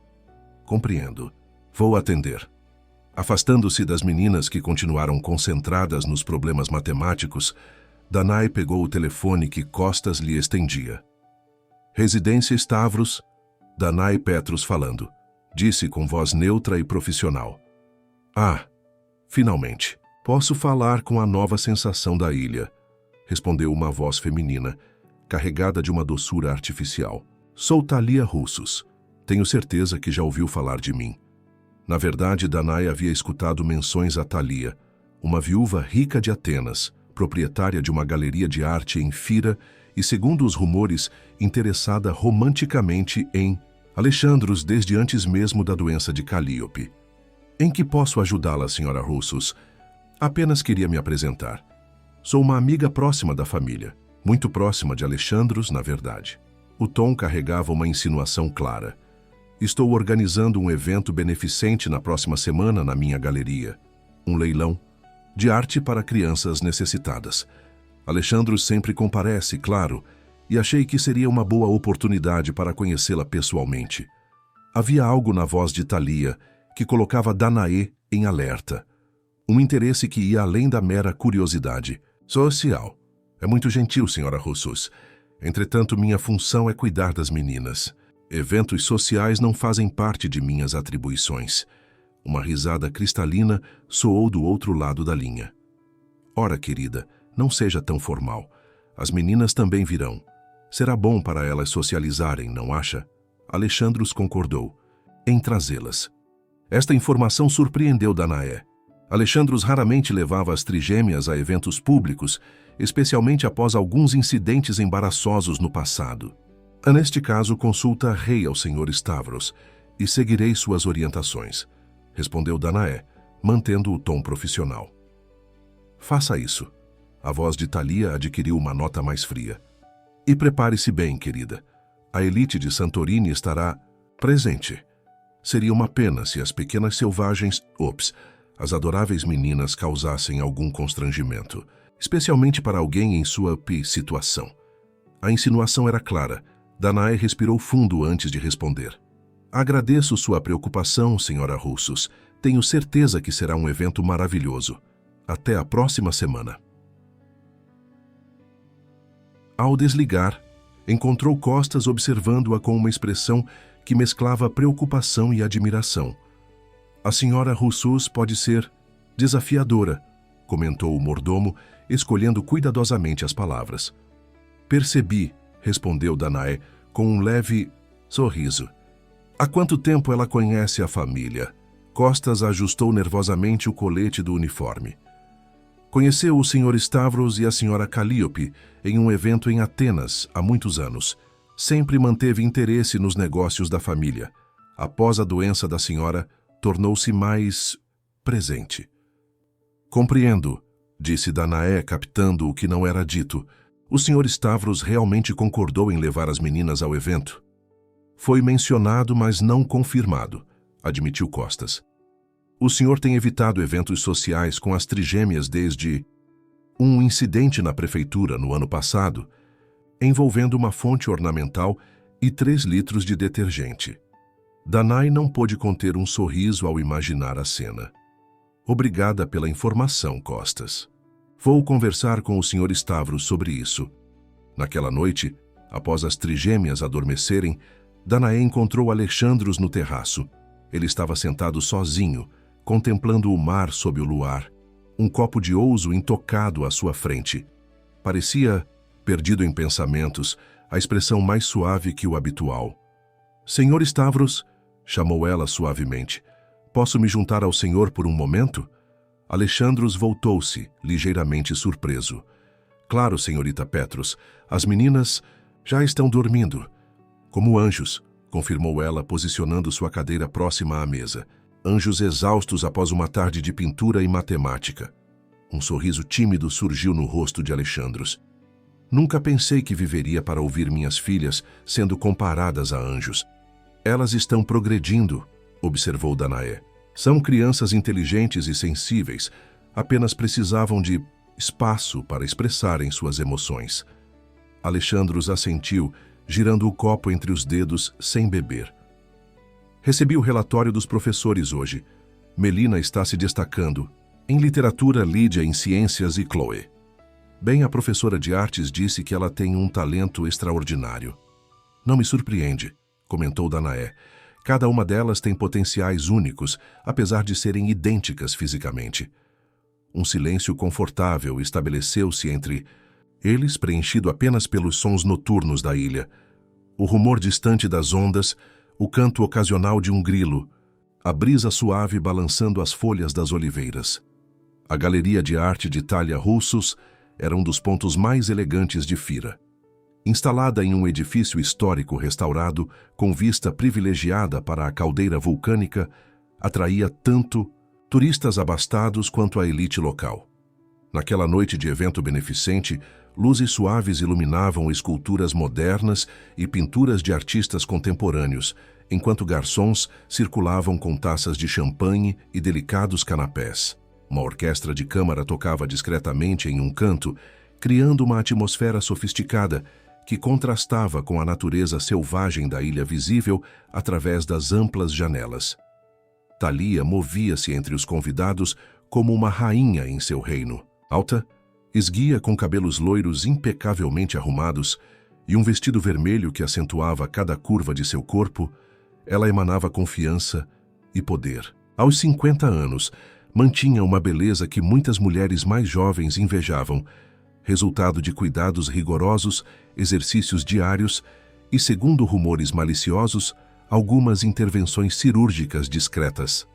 Compreendo. Vou atender. Afastando-se das meninas que continuaram concentradas nos problemas matemáticos, Danaí pegou o telefone que Costas lhe estendia. Residência Stavros, Danaí Petros falando, disse com voz neutra e profissional. Ah, finalmente. Posso falar com a nova sensação da ilha, respondeu uma voz feminina, carregada de uma doçura artificial. Sou Thalia Russos. Tenho certeza que já ouviu falar de mim. Na verdade, Danaí havia escutado menções a Thalia, uma viúva rica de Atenas, proprietária de uma galeria de arte em Fira e, segundo os rumores, interessada romanticamente em Alexandros desde antes mesmo da doença de Calíope. Em que posso ajudá-la, Sra. Russos? Apenas queria me apresentar. Sou uma amiga próxima da família, muito próxima de Alexandros, na verdade. O tom carregava uma insinuação clara. Estou organizando um evento beneficente na próxima semana na minha galeria. Um leilão de arte para crianças necessitadas. Alexandros sempre comparece, claro, e achei que seria uma boa oportunidade para conhecê-la pessoalmente. Havia algo na voz de Thalia que colocava Danaé em alerta. Um interesse que ia além da mera curiosidade. Social. É muito gentil, Sra. Russos. Entretanto, minha função é cuidar das meninas. Eventos sociais não fazem parte de minhas atribuições. Uma risada cristalina soou do outro lado da linha. Ora, querida, não seja tão formal. As meninas também virão. Será bom para elas socializarem, não acha? Alexandros concordou. Em trazê-las. Esta informação surpreendeu Danaé. Alexandros raramente levava as trigêmeas a eventos públicos, especialmente após alguns incidentes embaraçosos no passado. Neste caso, consulta rei ao Sr. Stavros e seguirei suas orientações, respondeu Danaé, mantendo o tom profissional. Faça isso. A voz de Thalia adquiriu uma nota mais fria. E prepare-se bem, querida. A elite de Santorini estará presente. Seria uma pena se as pequenas selvagens, as adoráveis meninas causassem algum constrangimento, especialmente para alguém em sua situação. A insinuação era clara. Danaé respirou fundo antes de responder. Agradeço sua preocupação, senhora Russos. Tenho certeza que será um evento maravilhoso. Até a próxima semana. Ao desligar, encontrou Costas observando-a com uma expressão que mesclava preocupação e admiração. A senhora Russos pode ser desafiadora, comentou o mordomo, escolhendo cuidadosamente as palavras. Percebi, respondeu Danaé, com um leve sorriso. Há quanto tempo ela conhece a família? Costas ajustou nervosamente o colete do uniforme. Conheceu o Sr. Stavros e a Sra. Calliope em um evento em Atenas há muitos anos. Sempre manteve interesse nos negócios da família. Após a doença da senhora, tornou-se mais presente. Compreendo, disse Danaé, captando o que não era dito. O Sr. Stavros realmente concordou em levar as meninas ao evento. Foi mencionado, mas não confirmado, admitiu Costas. O senhor tem evitado eventos sociais com as trigêmeas desde um incidente na prefeitura no ano passado, envolvendo uma fonte ornamental e 3 litros de detergente. Danaé não pôde conter um sorriso ao imaginar a cena. Obrigada pela informação, Costas. Vou conversar com o Sr. Stavros sobre isso. Naquela noite, após as trigêmeas adormecerem, Danaé encontrou Alexandros no terraço. Ele estava sentado sozinho, contemplando o mar sob o luar, um copo de ouzo intocado à sua frente. Parecia, perdido em pensamentos, a expressão mais suave que o habitual. Senhor Stavros, chamou ela suavemente, posso me juntar ao senhor por um momento? Alexandros voltou-se, ligeiramente surpreso. Claro, senhorita Petros, as meninas já estão dormindo. Como anjos, confirmou ela, posicionando sua cadeira próxima à mesa. Anjos exaustos após uma tarde de pintura e matemática. Um sorriso tímido surgiu no rosto de Alexandros. Nunca pensei que viveria para ouvir minhas filhas sendo comparadas a anjos. Elas estão progredindo, observou Danaé. São crianças inteligentes e sensíveis, apenas precisavam de espaço para expressarem suas emoções. Alexandros assentiu, girando o copo entre os dedos sem beber. Recebi o relatório dos professores hoje. Melina está se destacando. Em literatura, Lídia em ciências e Chloe. Bem, a professora de artes disse que ela tem um talento extraordinário. Não me surpreende, comentou Danaé. Cada uma delas tem potenciais únicos, apesar de serem idênticas fisicamente. Um silêncio confortável estabeleceu-se entre eles, preenchido apenas pelos sons noturnos da ilha. O rumor distante das ondas, o canto ocasional de um grilo, a brisa suave balançando as folhas das oliveiras. A Galeria de Arte de Thalia Russos era um dos pontos mais elegantes de Fira. Instalada em um edifício histórico restaurado, com vista privilegiada para a caldeira vulcânica, atraía tanto turistas abastados quanto a elite local. Naquela noite de evento beneficente, luzes suaves iluminavam esculturas modernas e pinturas de artistas contemporâneos, enquanto garçons circulavam com taças de champanhe e delicados canapés. Uma orquestra de câmara tocava discretamente em um canto, criando uma atmosfera sofisticada que contrastava com a natureza selvagem da ilha visível através das amplas janelas. Thalia movia-se entre os convidados como uma rainha em seu reino. Alta, esguia com cabelos loiros impecavelmente arrumados e um vestido vermelho que acentuava cada curva de seu corpo, ela emanava confiança e poder. Aos 50 anos, mantinha uma beleza que muitas mulheres mais jovens invejavam, resultado de cuidados rigorosos, exercícios diários e, segundo rumores maliciosos, algumas intervenções cirúrgicas discretas.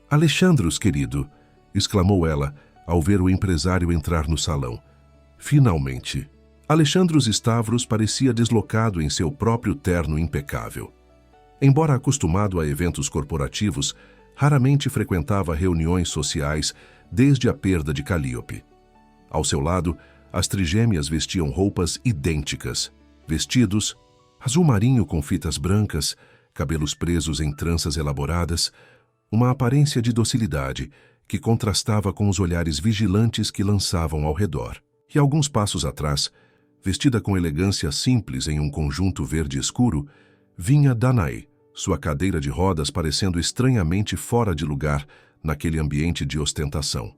"Alexandros, querido!" exclamou ela, ao ver o empresário entrar no salão. Finalmente! Alexandros Stavros parecia deslocado em seu próprio terno impecável. Embora acostumado a eventos corporativos, raramente frequentava reuniões sociais desde a perda de Calíope. Ao seu lado, as trigêmeas vestiam roupas idênticas, vestidos, azul marinho com fitas brancas, cabelos presos em tranças elaboradas, uma aparência de docilidade que contrastava com os olhares vigilantes que lançavam ao redor. E alguns passos atrás, vestida com elegância simples em um conjunto verde escuro, vinha Danae, sua cadeira de rodas parecendo estranhamente fora de lugar naquele ambiente de ostentação.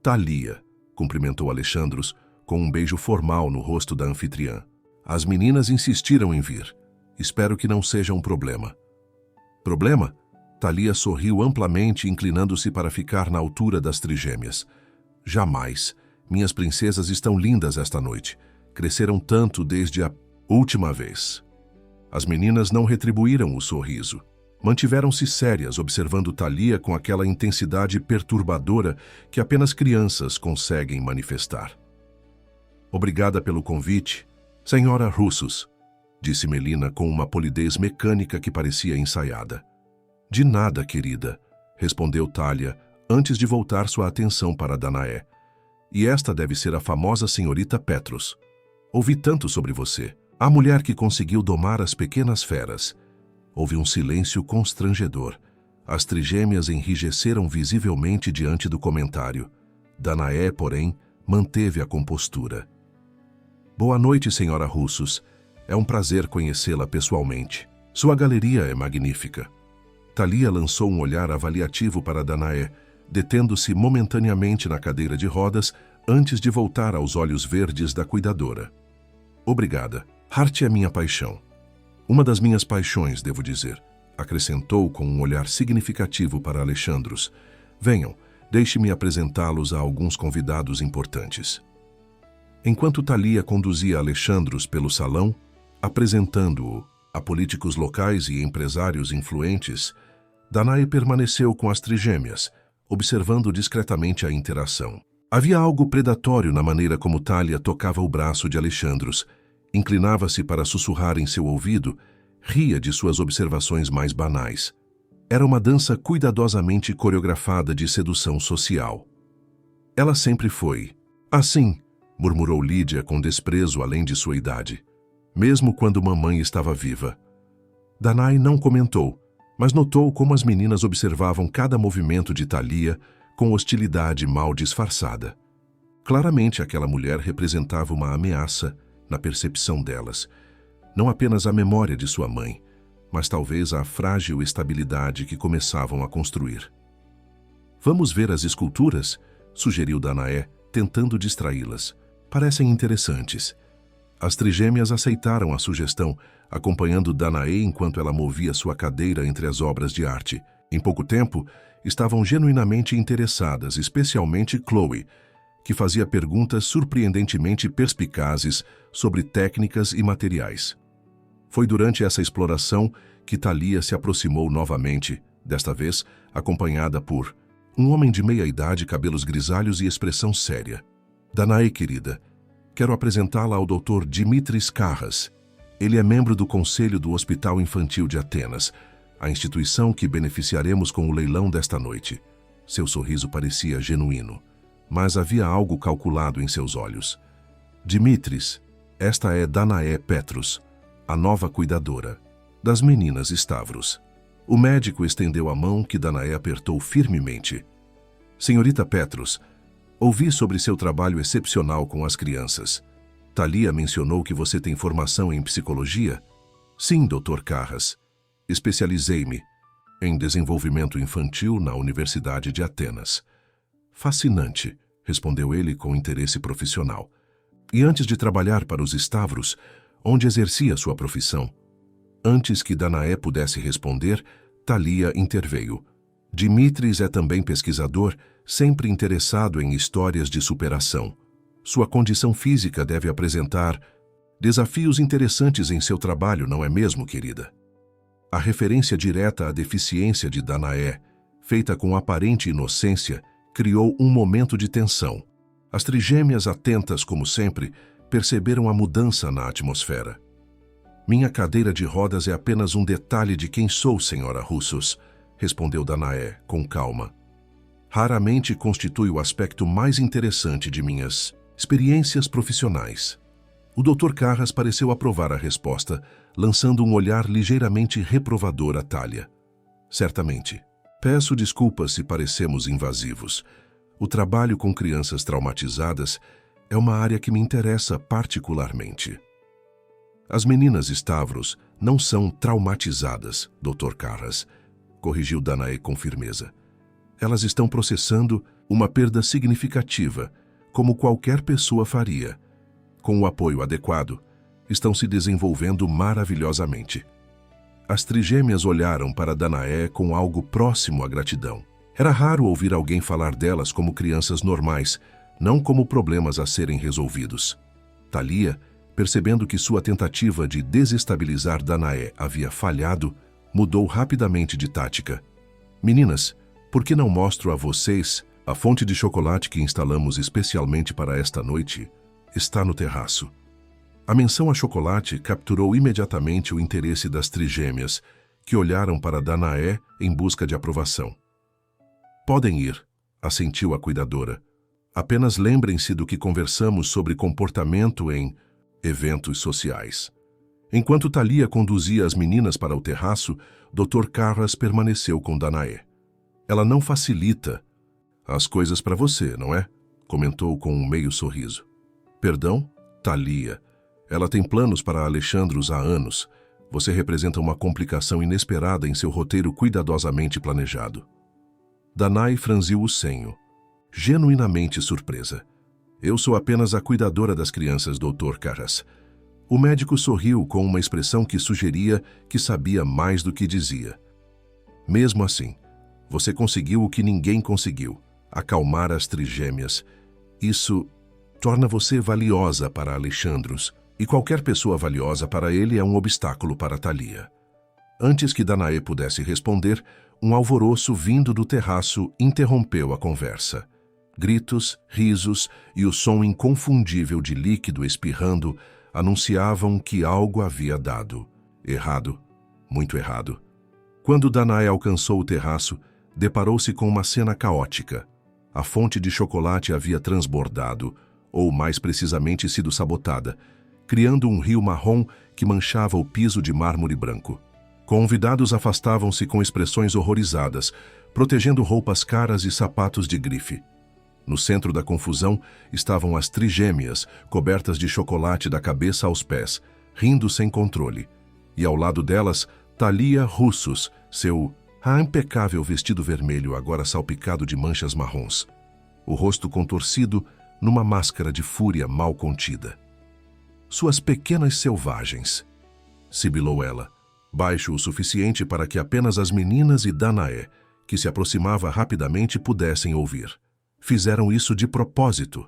"Thalia", cumprimentou Alexandros, com um beijo formal no rosto da anfitriã. "As meninas insistiram em vir. Espero que não seja um problema." "Problema?" Thalia sorriu amplamente, inclinando-se para ficar na altura das trigêmeas. "Jamais. Minhas princesas estão lindas esta noite. Cresceram tanto desde a última vez." As meninas não retribuíram o sorriso. Mantiveram-se sérias, observando Thalia com aquela intensidade perturbadora que apenas crianças conseguem manifestar. "Obrigada pelo convite, senhora Russos", disse Melina com uma polidez mecânica que parecia ensaiada. "De nada, querida", respondeu Thalia, antes de voltar sua atenção para Danae. "E esta deve ser a famosa senhorita Petros. Ouvi tanto sobre você. A mulher que conseguiu domar as pequenas feras." Houve um silêncio constrangedor. As trigêmeas enrijeceram visivelmente diante do comentário. Danae, porém, manteve a compostura. "Boa noite, senhora Russos. É um prazer conhecê-la pessoalmente. Sua galeria é magnífica." Thalia lançou um olhar avaliativo para Danae, detendo-se momentaneamente na cadeira de rodas antes de voltar aos olhos verdes da cuidadora. "Obrigada. Arte é minha paixão. Uma das minhas paixões, devo dizer", acrescentou com um olhar significativo para Alexandros. "Venham, deixe-me apresentá-los a alguns convidados importantes." Enquanto Thalia conduzia Alexandros pelo salão, apresentando-o a políticos locais e empresários influentes, Danae permaneceu com as trigêmeas, observando discretamente a interação. Havia algo predatório na maneira como Thalia tocava o braço de Alexandros, inclinava-se para sussurrar em seu ouvido, ria de suas observações mais banais. Era uma dança cuidadosamente coreografada de sedução social. "Ela sempre foi assim", murmurou Lídia com desprezo além de sua idade. "Mesmo quando mamãe estava viva." Danae não comentou, mas notou como as meninas observavam cada movimento de Thalia com hostilidade mal disfarçada. Claramente aquela mulher representava uma ameaça na percepção delas, não apenas a memória de sua mãe, mas talvez a frágil estabilidade que começavam a construir. "Vamos ver as esculturas?", sugeriu Danae, tentando distraí-las. "Parecem interessantes." As trigêmeas aceitaram a sugestão, acompanhando Danae enquanto ela movia sua cadeira entre as obras de arte. Em pouco tempo, estavam genuinamente interessadas, especialmente Chloe, que fazia perguntas surpreendentemente perspicazes sobre técnicas e materiais. Foi durante essa exploração que Thalia se aproximou novamente, desta vez acompanhada por um homem de meia-idade, cabelos grisalhos e expressão séria. "Danae, querida, quero apresentá-la ao Dr. Dimitris Carras. Ele é membro do Conselho do Hospital Infantil de Atenas, a instituição que beneficiaremos com o leilão desta noite." Seu sorriso parecia genuíno, mas havia algo calculado em seus olhos. "Dimitris, esta é Danae Petros, a nova cuidadora das meninas Stavros." O médico estendeu a mão que Danae apertou firmemente. "Senhorita Petros, ouvi sobre seu trabalho excepcional com as crianças. Thalia mencionou que você tem formação em psicologia?" "Sim, Dr. Carras. Especializei-me em desenvolvimento infantil na Universidade de Atenas." "Fascinante", respondeu ele com interesse profissional. "E antes de trabalhar para os Stavros, onde exercia sua profissão?" Antes que Danae pudesse responder, Thalia interveio. Dimitris é também pesquisador, sempre interessado em histórias de superação. Sua condição física deve apresentar desafios interessantes em seu trabalho, não é mesmo, querida? A referência direta à deficiência de Danae, feita com aparente inocência, criou um momento de tensão. As trigêmeas, atentas como sempre, perceberam a mudança na atmosfera. Minha cadeira de rodas é apenas um detalhe de quem sou, senhora Russos, respondeu Danae com calma. Raramente constitui o aspecto mais interessante de minhas experiências profissionais. O Dr. Carras pareceu aprovar a resposta, lançando um olhar ligeiramente reprovador a Thalia. Certamente. Peço desculpas se parecemos invasivos. O trabalho com crianças traumatizadas é uma área que me interessa particularmente. As meninas Stavros não são traumatizadas, Dr. Carras, corrigiu Danae com firmeza. Elas estão processando uma perda significativa, como qualquer pessoa faria. Com o apoio adequado, estão se desenvolvendo maravilhosamente. As trigêmeas olharam para Danae com algo próximo à gratidão. Era raro ouvir alguém falar delas como crianças normais, não como problemas a serem resolvidos. Thalia, percebendo que sua tentativa de desestabilizar Danae havia falhado, mudou rapidamente de tática. Meninas, por que não mostro a vocês a fonte de chocolate que instalamos especialmente para esta noite? Está no terraço. A menção a chocolate capturou imediatamente o interesse das trigêmeas, que olharam para Danae em busca de aprovação. Podem ir, assentiu a cuidadora. Apenas lembrem-se do que conversamos sobre comportamento em eventos sociais. Enquanto Thalia conduzia as meninas para o terraço, Dr. Carras permaneceu com Danae. Ela não facilita as coisas para você, não é? Comentou com um meio sorriso. Perdão? Thalia. Ela tem planos para Alexandros há anos. Você representa uma complicação inesperada em seu roteiro cuidadosamente planejado. Danae franziu o senho, genuinamente surpresa. Eu sou apenas a cuidadora das crianças, Dr. Carras. O médico sorriu com uma expressão que sugeria que sabia mais do que dizia. Mesmo assim, você conseguiu o que ninguém conseguiu, acalmar as trigêmeas. Isso torna você valiosa para Alexandros, e qualquer pessoa valiosa para ele é um obstáculo para Thalia. Antes que Danae pudesse responder, um alvoroço vindo do terraço interrompeu a conversa. Gritos, risos e o som inconfundível de líquido espirrando anunciavam que algo havia dado. Errado. Muito errado. Quando Danae alcançou o terraço, deparou-se com uma cena caótica. A fonte de chocolate havia transbordado, ou mais precisamente sido sabotada, criando um rio marrom que manchava o piso de mármore branco. Convidados afastavam-se com expressões horrorizadas, protegendo roupas caras e sapatos de grife. No centro da confusão estavam as trigêmeas, cobertas de chocolate da cabeça aos pés, rindo sem controle. E ao lado delas, Thalia Russos, seu impecável vestido vermelho agora salpicado de manchas marrons. O rosto contorcido numa máscara de fúria mal contida. Suas pequenas selvagens, sibilou ela, baixo o suficiente para que apenas as meninas e Danae, que se aproximava rapidamente, pudessem ouvir. Fizeram isso de propósito.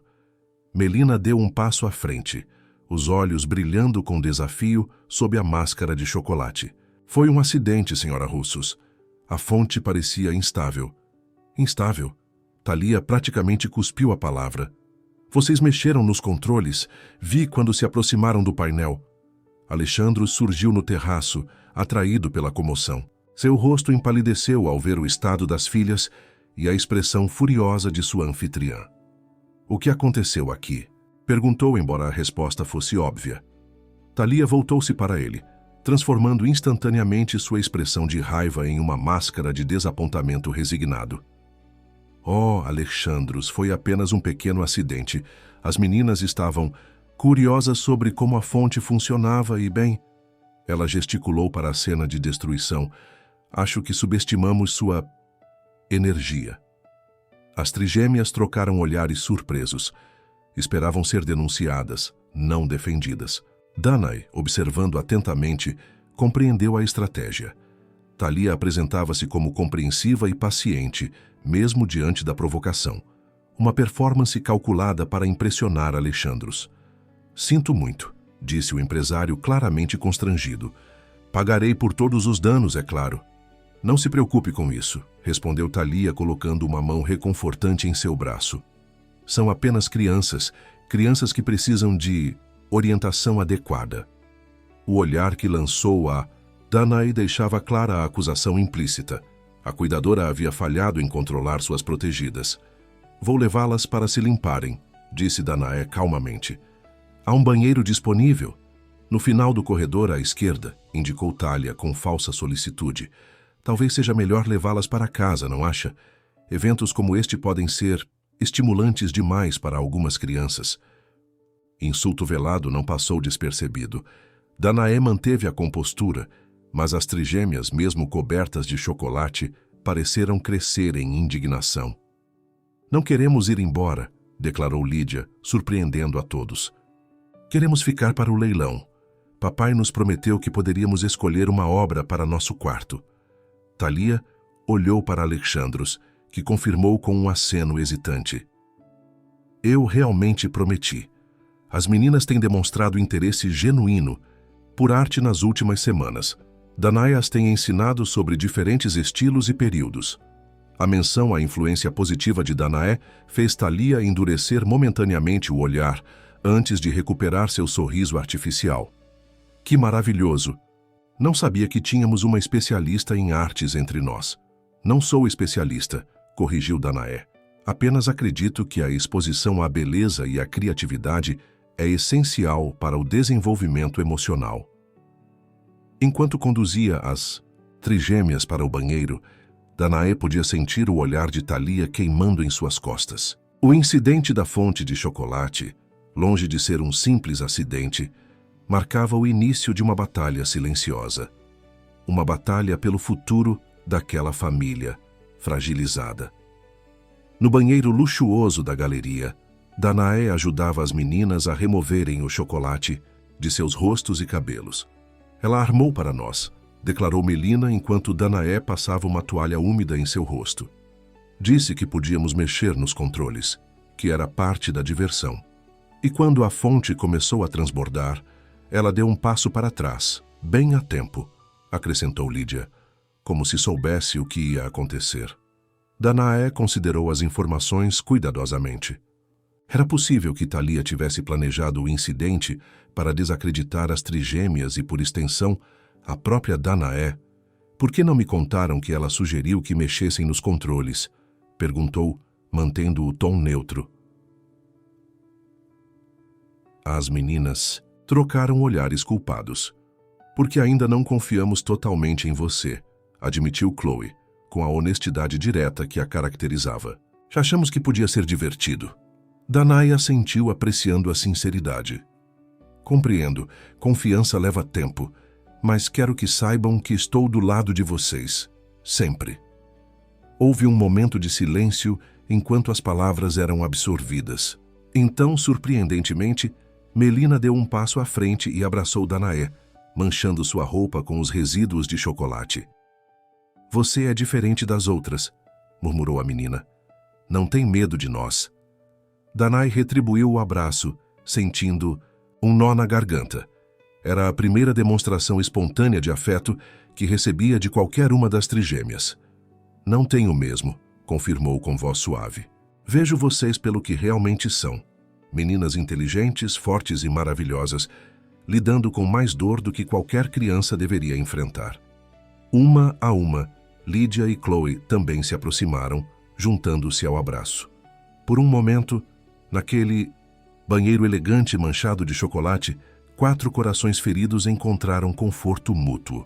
Melina deu um passo à frente, os olhos brilhando com desafio sob a máscara de chocolate. Foi um acidente, senhora Russos. A fonte parecia instável. Instável? Thalia praticamente cuspiu a palavra. Vocês mexeram nos controles. Vi quando se aproximaram do painel. Alexandros surgiu no terraço, atraído pela comoção. Seu rosto empalideceu ao ver o estado das filhas e a expressão furiosa de sua anfitriã. O que aconteceu aqui? Perguntou, embora a resposta fosse óbvia. Thalia voltou-se para ele, transformando instantaneamente sua expressão de raiva em uma máscara de desapontamento resignado. Oh, Alexandros, foi apenas um pequeno acidente. As meninas estavam curiosas sobre como a fonte funcionava e, bem... Ela gesticulou para a cena de destruição. Acho que subestimamos sua energia. As trigêmeas trocaram olhares surpresos. Esperavam ser denunciadas, não defendidas. Danae, observando atentamente, compreendeu a estratégia. Thalia apresentava-se como compreensiva e paciente, mesmo diante da provocação. Uma performance calculada para impressionar Alexandros. Sinto muito, disse o empresário claramente constrangido. Pagarei por todos os danos, é claro. Não se preocupe com isso, respondeu Thalia colocando uma mão reconfortante em seu braço. São apenas crianças que precisam de orientação adequada. O olhar que lançou a Danae deixava clara a acusação implícita. A cuidadora havia falhado em controlar suas protegidas. Vou levá-las para se limparem, disse Danae calmamente. Há um banheiro disponível. No final do corredor à esquerda, indicou Thalia com falsa solicitude. Talvez seja melhor levá-las para casa, não acha? Eventos como este podem ser estimulantes demais para algumas crianças. Insulto velado não passou despercebido. Danae manteve a compostura, mas as trigêmeas, mesmo cobertas de chocolate, pareceram crescer em indignação. Não queremos ir embora, declarou Lídia, surpreendendo a todos. Queremos ficar para o leilão. Papai nos prometeu que poderíamos escolher uma obra para nosso quarto. Thalia olhou para Alexandros, que confirmou com um aceno hesitante. Eu realmente prometi. As meninas têm demonstrado interesse genuíno por arte nas últimas semanas. Danae as tem ensinado sobre diferentes estilos e períodos. A menção à influência positiva de Danae fez Thalia endurecer momentaneamente o olhar antes de recuperar seu sorriso artificial. Que maravilhoso! Não sabia que tínhamos uma especialista em artes entre nós. Não sou especialista, corrigiu Danae. Apenas acredito que a exposição à beleza e à criatividade é essencial para o desenvolvimento emocional. Enquanto conduzia as trigêmeas para o banheiro, Danae podia sentir o olhar de Thalia queimando em suas costas. O incidente da fonte de chocolate, longe de ser um simples acidente, marcava o início de uma batalha silenciosa. Uma batalha pelo futuro daquela família fragilizada. No banheiro luxuoso da galeria, Danae ajudava as meninas a removerem o chocolate de seus rostos e cabelos. Ela armou para nós, declarou Melina enquanto Danae passava uma toalha úmida em seu rosto. Disse que podíamos mexer nos controles, que era parte da diversão. E quando a fonte começou a transbordar, ela deu um passo para trás, bem a tempo, acrescentou Lídia, como se soubesse o que ia acontecer. Danae considerou as informações cuidadosamente. Era possível que Thalia tivesse planejado o incidente para desacreditar as trigêmeas e, por extensão, a própria Danae. Por que não me contaram que ela sugeriu que mexessem nos controles? Perguntou, mantendo o tom neutro. As meninas trocaram olhares culpados. Porque ainda não confiamos totalmente em você, admitiu Chloe, com a honestidade direta que a caracterizava. Já achamos que podia ser divertido. Danae assentiu apreciando a sinceridade. Compreendo, confiança leva tempo, mas quero que saibam que estou do lado de vocês, sempre. Houve um momento de silêncio enquanto as palavras eram absorvidas. Então, surpreendentemente, Melina deu um passo à frente e abraçou Danae, manchando sua roupa com os resíduos de chocolate. Você é diferente das outras, murmurou a menina. Não tem medo de nós. Danae retribuiu o abraço, sentindo um nó na garganta. Era a primeira demonstração espontânea de afeto que recebia de qualquer uma das trigêmeas. Não tenho mesmo, confirmou com voz suave. Vejo vocês pelo que realmente são. Meninas inteligentes, fortes e maravilhosas, lidando com mais dor do que qualquer criança deveria enfrentar. Uma a uma, Lídia e Chloe também se aproximaram, juntando-se ao abraço. Por um momento, naquele banheiro elegante manchado de chocolate, 4 corações feridos encontraram conforto mútuo.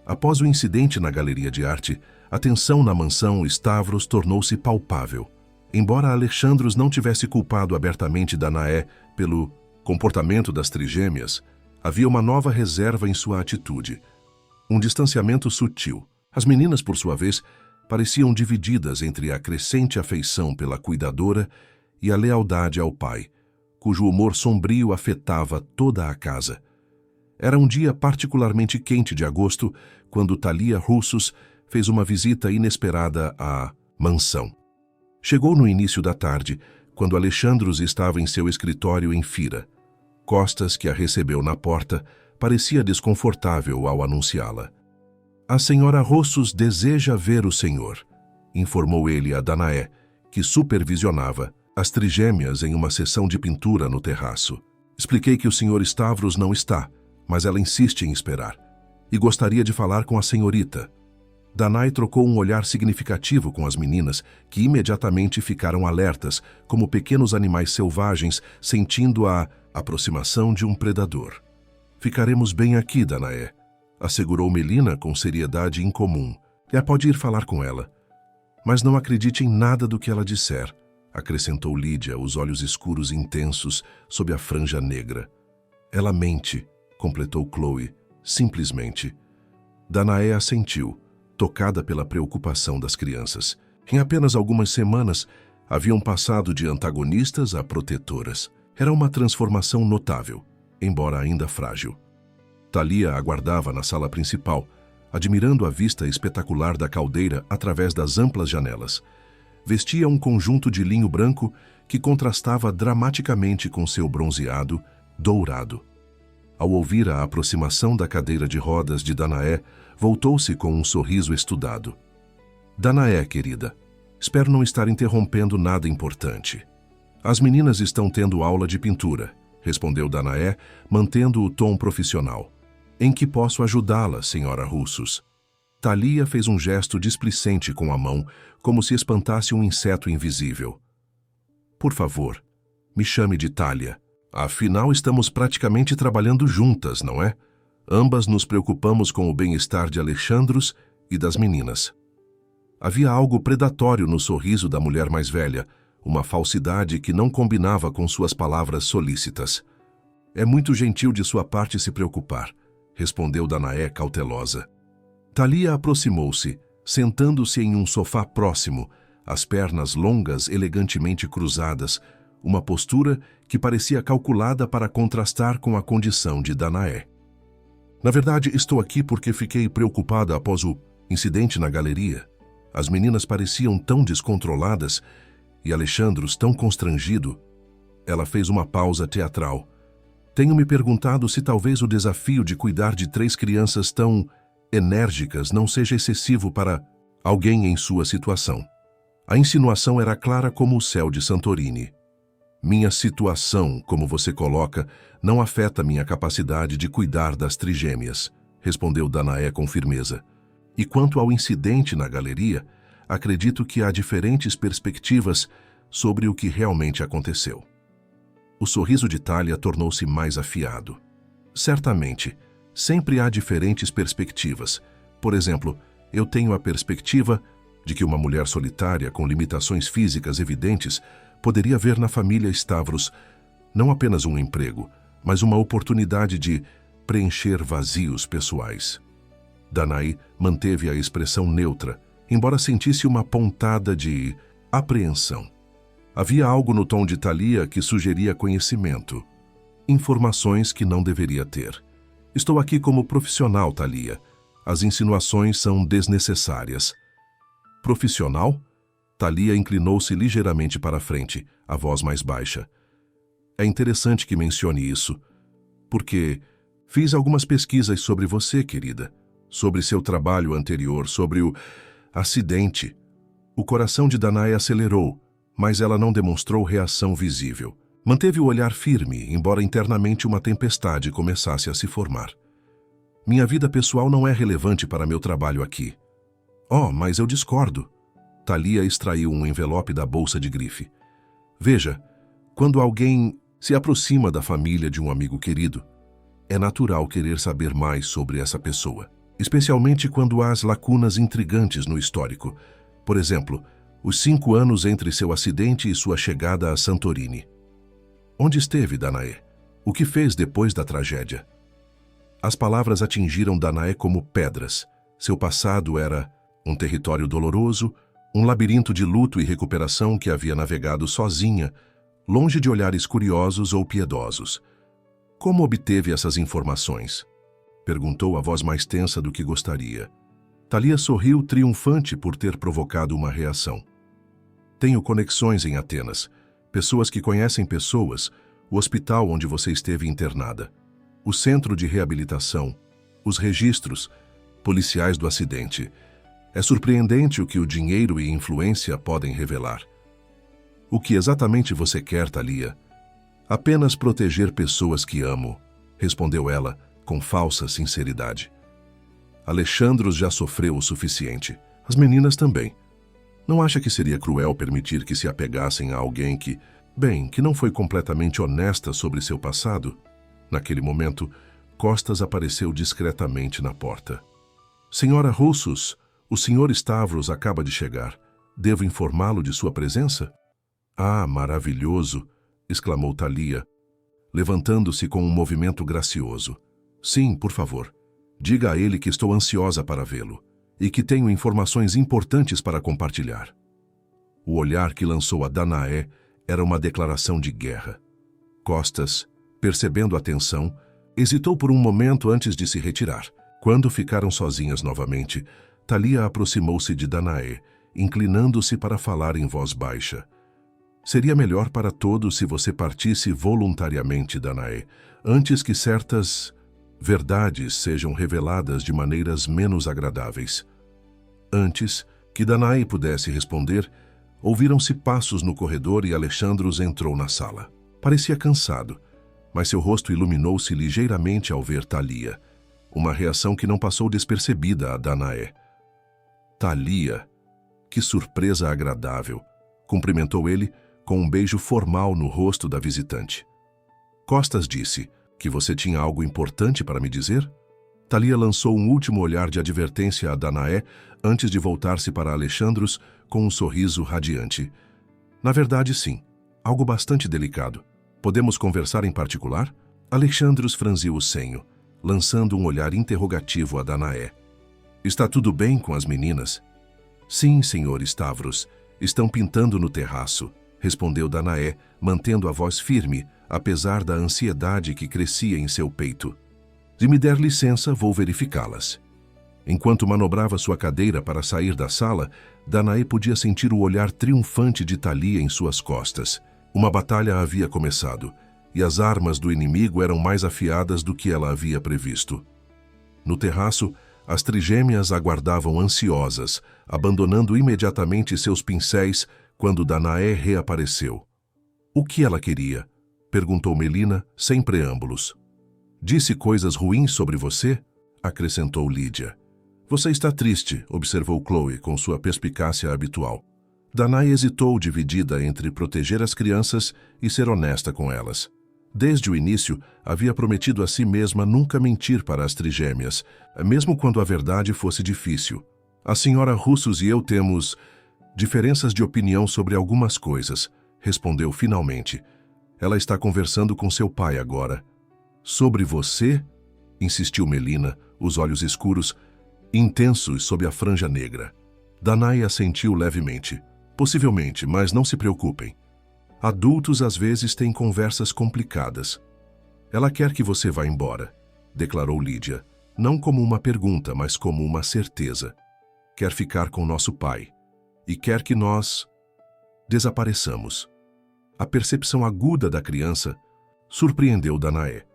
Após o incidente na galeria de arte, a tensão na mansão Stavros tornou-se palpável. Embora Alexandros não tivesse culpado abertamente Danae pelo comportamento das trigêmeas, havia uma nova reserva em sua atitude. Um distanciamento sutil. As meninas, por sua vez, pareciam divididas entre a crescente afeição pela cuidadora e a lealdade ao pai, cujo humor sombrio afetava toda a casa. Era um dia particularmente quente de agosto, quando Thalia Russos fez uma visita inesperada à mansão. Chegou no início da tarde, quando Alexandros estava em seu escritório em Fira. Costas, que a recebeu na porta, parecia desconfortável ao anunciá-la. A senhora Russos deseja ver o senhor, informou ele a Danaé, que supervisionava as trigêmeas em uma sessão de pintura no terraço. Expliquei que o senhor Stavros não está, mas ela insiste em esperar, e gostaria de falar com a senhorita. Danae trocou um olhar significativo com as meninas, que imediatamente ficaram alertas, como pequenos animais selvagens sentindo a aproximação de um predador. Ficaremos bem aqui, Danaé, assegurou Melina com seriedade incomum. Pode ir falar com ela. Mas não acredite em nada do que ela disser, acrescentou Lídia, os olhos escuros intensos sob a franja negra. Ela mente, completou Chloe, simplesmente. Danaé assentiu, tocada pela preocupação das crianças. Em apenas algumas semanas, haviam passado de antagonistas a protetoras. Era uma transformação notável, embora ainda frágil. Thalia aguardava na sala principal, admirando a vista espetacular da caldeira através das amplas janelas. Vestia um conjunto de linho branco que contrastava dramaticamente com seu bronzeado dourado. Ao ouvir a aproximação da cadeira de rodas de Danaé, voltou-se com um sorriso estudado. Danaé, querida, espero não estar interrompendo nada importante. As meninas estão tendo aula de pintura, respondeu Danaé, mantendo o tom profissional. Em que posso ajudá-la, senhora Russos? Thalia fez um gesto displicente com a mão, como se espantasse um inseto invisível. Por favor, me chame de Thalia. Afinal, estamos praticamente trabalhando juntas, não é? Ambas nos preocupamos com o bem-estar de Alexandros e das meninas. Havia algo predatório no sorriso da mulher mais velha, uma falsidade que não combinava com suas palavras solícitas. É muito gentil de sua parte se preocupar, respondeu Danaé cautelosa. Thalia aproximou-se, sentando-se em um sofá próximo, as pernas longas elegantemente cruzadas, uma postura que parecia calculada para contrastar com a condição de Danaé. Na verdade, estou aqui porque fiquei preocupada após o incidente na galeria. As meninas pareciam tão descontroladas e Alexandros tão constrangido. Ela fez uma pausa teatral. Tenho me perguntado se talvez o desafio de cuidar de 3 crianças tão enérgicas não seja excessivo para alguém em sua situação. A insinuação era clara como o céu de Santorini. Minha situação, como você coloca, não afeta minha capacidade de cuidar das trigêmeas, respondeu Danaé com firmeza. E quanto ao incidente na galeria, acredito que há diferentes perspectivas sobre o que realmente aconteceu. O sorriso de Thalia tornou-se mais afiado. Certamente, sempre há diferentes perspectivas. Por exemplo, eu tenho a perspectiva de que uma mulher solitária com limitações físicas evidentes poderia ver na família Stavros não apenas um emprego, mas uma oportunidade de preencher vazios pessoais. Danae manteve a expressão neutra, embora sentisse uma pontada de apreensão. Havia algo no tom de Thalia que sugeria conhecimento, informações que não deveria ter. Estou aqui como profissional, Thalia. As insinuações são desnecessárias. Profissional? Thalia inclinou-se ligeiramente para a frente, a voz mais baixa. É interessante que mencione isso, porque fiz algumas pesquisas sobre você, querida, sobre seu trabalho anterior, sobre o acidente. O coração de Danae acelerou, mas ela não demonstrou reação visível. Manteve o olhar firme, embora internamente uma tempestade começasse a se formar. Minha vida pessoal não é relevante para meu trabalho aqui. Oh, mas eu discordo. Thalia extraiu um envelope da bolsa de grife. Veja, quando alguém se aproxima da família de um amigo querido, é natural querer saber mais sobre essa pessoa, especialmente quando há lacunas intrigantes no histórico. Por exemplo, os 5 anos entre seu acidente e sua chegada a Santorini. Onde esteve Danaé? O que fez depois da tragédia? As palavras atingiram Danaé como pedras. Seu passado era um território doloroso, um labirinto de luto e recuperação que havia navegado sozinha, longe de olhares curiosos ou piedosos. Como obteve essas informações? Perguntou a voz mais tensa do que gostaria. Thalia sorriu triunfante por ter provocado uma reação. Tenho conexões em Atenas, pessoas que conhecem pessoas, o hospital onde você esteve internada, o centro de reabilitação, os registros, policiais do acidente. É surpreendente o que o dinheiro e influência podem revelar. O que exatamente você quer, Thalia? Apenas proteger pessoas que amo, respondeu ela com falsa sinceridade. Alexandros já sofreu o suficiente. As meninas também. Não acha que seria cruel permitir que se apegassem a alguém que não foi completamente honesta sobre seu passado? Naquele momento, Costas apareceu discretamente na porta. Senhora Russos, o senhor Stavros acaba de chegar. Devo informá-lo de sua presença? Ah, maravilhoso! Exclamou Thalia, levantando-se com um movimento gracioso. Sim, por favor. Diga a ele que estou ansiosa para vê-lo e que tenho informações importantes para compartilhar. O olhar que lançou a Danaé era uma declaração de guerra. Costas, percebendo a tensão, hesitou por um momento antes de se retirar. Quando ficaram sozinhas novamente, Thalia aproximou-se de Danaé, inclinando-se para falar em voz baixa. Seria melhor para todos se você partisse voluntariamente, Danaé, antes que certas verdades sejam reveladas de maneiras menos agradáveis. Antes que Danaé pudesse responder, ouviram-se passos no corredor e Alexandros entrou na sala. Parecia cansado, mas seu rosto iluminou-se ligeiramente ao ver Thalia, uma reação que não passou despercebida a Danaé. Thalia, que surpresa agradável, cumprimentou ele com um beijo formal no rosto da visitante. Costas disse que você tinha algo importante para me dizer? Thalia lançou um último olhar de advertência a Danaé antes de voltar-se para Alexandros com um sorriso radiante. Na verdade, sim. Algo bastante delicado. Podemos conversar em particular? Alexandros franziu o senho, lançando um olhar interrogativo a Danaé. Está tudo bem com as meninas? Sim, senhor Stavros. Estão pintando no terraço, respondeu Danaé, mantendo a voz firme, apesar da ansiedade que crescia em seu peito. Se me der licença, vou verificá-las. Enquanto manobrava sua cadeira para sair da sala, Danaé podia sentir o olhar triunfante de Thalia em suas costas. Uma batalha havia começado, e as armas do inimigo eram mais afiadas do que ela havia previsto. No terraço, as trigêmeas aguardavam ansiosas, abandonando imediatamente seus pincéis quando Danaé reapareceu. O que ela queria? Perguntou Melina, sem preâmbulos. Disse coisas ruins sobre você? Acrescentou Lídia. Você está triste, observou Chloe com sua perspicácia habitual. Danaé hesitou, dividida entre proteger as crianças e ser honesta com elas. Desde o início, havia prometido a si mesma nunca mentir para as trigêmeas, mesmo quando a verdade fosse difícil. A senhora Russos e eu temos diferenças de opinião sobre algumas coisas, respondeu finalmente. Ela está conversando com seu pai agora. Sobre você? Insistiu Melina, os olhos escuros, intensos sob a franja negra. Danaé assentiu levemente. Possivelmente, mas não se preocupem. Adultos às vezes têm conversas complicadas. Ela quer que você vá embora, declarou Lídia, não como uma pergunta, mas como uma certeza. Quer ficar com nosso pai e quer que nós desapareçamos. A percepção aguda da criança surpreendeu Danaé.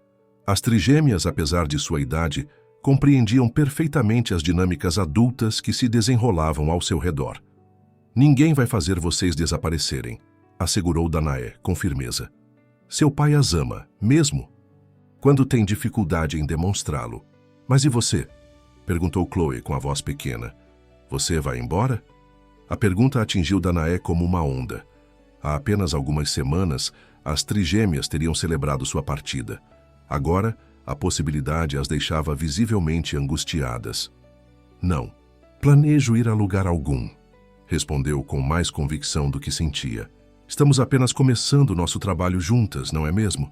As trigêmeas, apesar de sua idade, compreendiam perfeitamente as dinâmicas adultas que se desenrolavam ao seu redor. Ninguém vai fazer vocês desaparecerem, assegurou Danaé com firmeza. Seu pai as ama, mesmo quando tem dificuldade em demonstrá-lo. Mas e você? Perguntou Chloe com a voz pequena. Você vai embora? A pergunta atingiu Danaé como uma onda. Há apenas algumas semanas, as trigêmeas teriam celebrado sua partida. Agora, a possibilidade as deixava visivelmente angustiadas. Não, planejo ir a lugar algum, respondeu com mais convicção do que sentia. Estamos apenas começando nosso trabalho juntas, não é mesmo?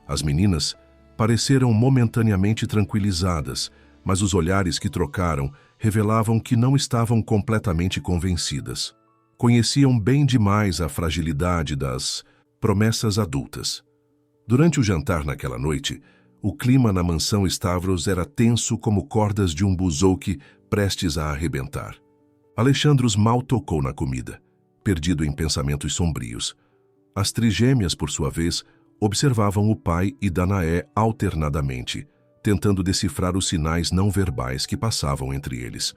As meninas pareceram momentaneamente tranquilizadas, mas os olhares que trocaram revelavam que não estavam completamente convencidas. Conheciam bem demais a fragilidade das promessas adultas. Durante o jantar naquela noite, o clima na mansão Stavros era tenso como cordas de um buzouque prestes a arrebentar. Alexandros mal tocou na comida, perdido em pensamentos sombrios. As trigêmeas, por sua vez, observavam o pai e Danaé alternadamente, tentando decifrar os sinais não verbais que passavam entre eles.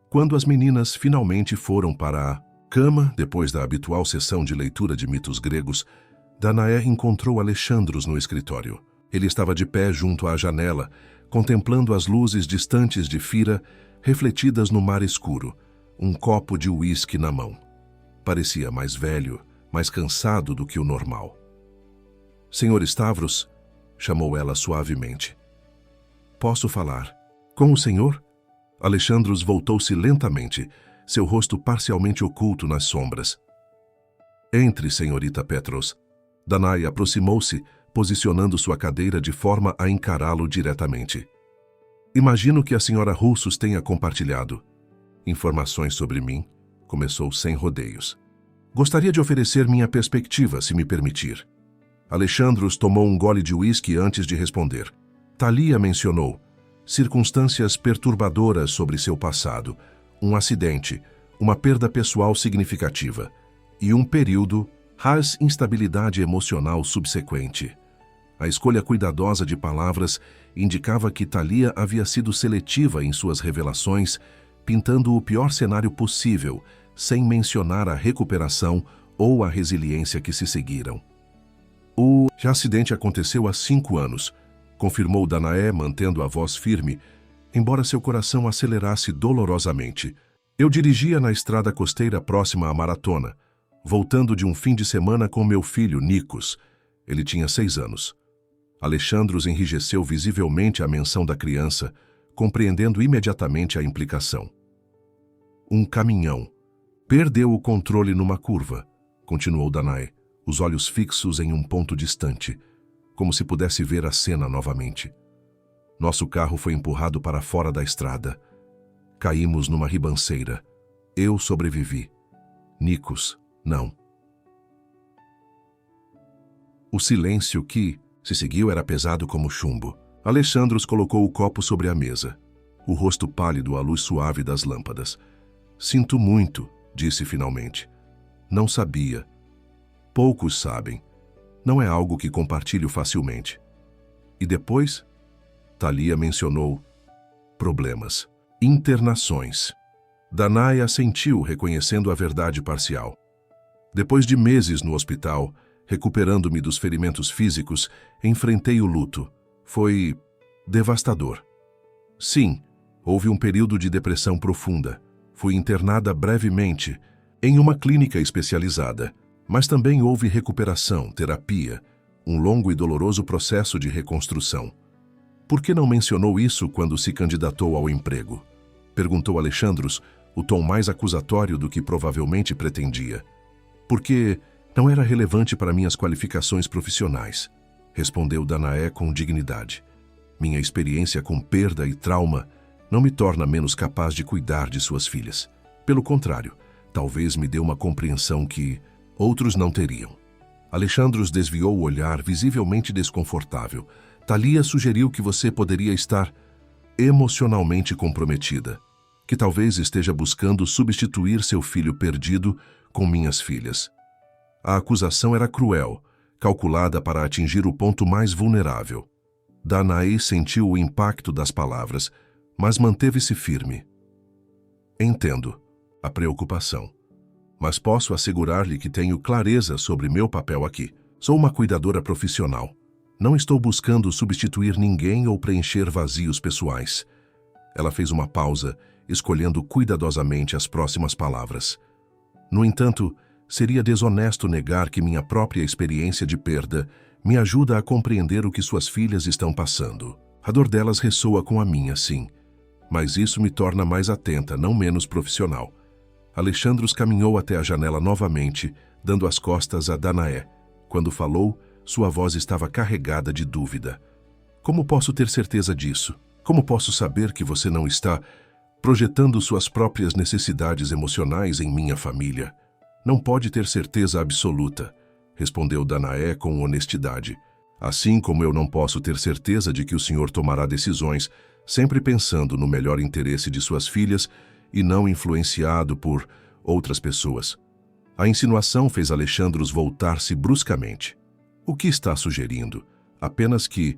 Quando as meninas finalmente foram para a cama, depois da habitual sessão de leitura de mitos gregos, Danaé encontrou Alexandros no escritório. Ele estava de pé junto à janela, contemplando as luzes distantes de Fira, refletidas no mar escuro, um copo de uísque na mão. Parecia mais velho, mais cansado do que o normal. "Senhor Stavros", chamou ela suavemente. "Posso falar com o senhor?" Alexandros voltou-se lentamente, seu rosto parcialmente oculto nas sombras. "Entre, senhorita Petros." Danae aproximou-se, posicionando sua cadeira de forma a encará-lo diretamente. "Imagino que a senhora Russos tenha compartilhado informações sobre mim", começou sem rodeios. "Gostaria de oferecer minha perspectiva, se me permitir." Alexandros tomou um gole de uísque antes de responder. Thalia mencionou circunstâncias perturbadoras sobre seu passado, um acidente, uma perda pessoal significativa e um período de instabilidade emocional subsequente. A escolha cuidadosa de palavras indicava que Thalia havia sido seletiva em suas revelações, pintando o pior cenário possível, sem mencionar a recuperação ou a resiliência que se seguiram. "O acidente aconteceu há 5 anos, confirmou Danaé, mantendo a voz firme, embora seu coração acelerasse dolorosamente. "Eu dirigia na estrada costeira próxima à maratona, voltando de um fim de semana com meu filho, Nikos. Ele tinha 6 anos. Alexandros enrijeceu visivelmente à menção da criança, compreendendo imediatamente a implicação. "Um caminhão perdeu o controle numa curva", continuou Danae, os olhos fixos em um ponto distante, como se pudesse ver a cena novamente. "Nosso carro foi empurrado para fora da estrada. Caímos numa ribanceira. Eu sobrevivi. Nikos, não." O silêncio que se seguiu era pesado como chumbo. Alexandros colocou o copo sobre a mesa, o rosto pálido à luz suave das lâmpadas. "Sinto muito", disse finalmente. "Não sabia. Poucos sabem. Não é algo que compartilho facilmente." E depois, Thalia mencionou problemas, internações. Danae assentiu, reconhecendo a verdade parcial. "Depois de meses no hospital, recuperando-me dos ferimentos físicos, enfrentei o luto. Foi devastador. Sim, houve um período de depressão profunda. Fui internada brevemente em uma clínica especializada, mas também houve recuperação, terapia, um longo e doloroso processo de reconstrução." "Por que não mencionou isso quando se candidatou ao emprego?" perguntou Alexandros, o tom mais acusatório do que provavelmente pretendia. "Porque não era relevante para minhas qualificações profissionais", respondeu Danaé com dignidade. "Minha experiência com perda e trauma não me torna menos capaz de cuidar de suas filhas. Pelo contrário, talvez me dê uma compreensão que outros não teriam." Alexandros desviou o olhar, visivelmente desconfortável. "Thalia sugeriu que você poderia estar emocionalmente comprometida, que talvez esteja buscando substituir seu filho perdido com minhas filhas." A acusação era cruel, calculada para atingir o ponto mais vulnerável. Danae sentiu o impacto das palavras, mas manteve-se firme. "Entendo a preocupação, mas posso assegurar-lhe que tenho clareza sobre meu papel aqui. Sou uma cuidadora profissional. Não estou buscando substituir ninguém ou preencher vazios pessoais." Ela fez uma pausa, escolhendo cuidadosamente as próximas palavras. "No entanto, seria desonesto negar que minha própria experiência de perda me ajuda a compreender o que suas filhas estão passando. A dor delas ressoa com a minha, sim, mas isso me torna mais atenta, não menos profissional." Alexandros caminhou até a janela novamente, dando as costas a Danaé. Quando falou, sua voz estava carregada de dúvida. "Como posso ter certeza disso? Como posso saber que você não está projetando suas próprias necessidades emocionais em minha família?" "Não pode ter certeza absoluta", respondeu Danaé com honestidade. Assim como eu não posso ter certeza de que o senhor tomará decisões, sempre pensando no melhor interesse de suas filhas e não influenciado por outras pessoas. A insinuação fez Alexandros voltar-se bruscamente. O que está sugerindo? Apenas que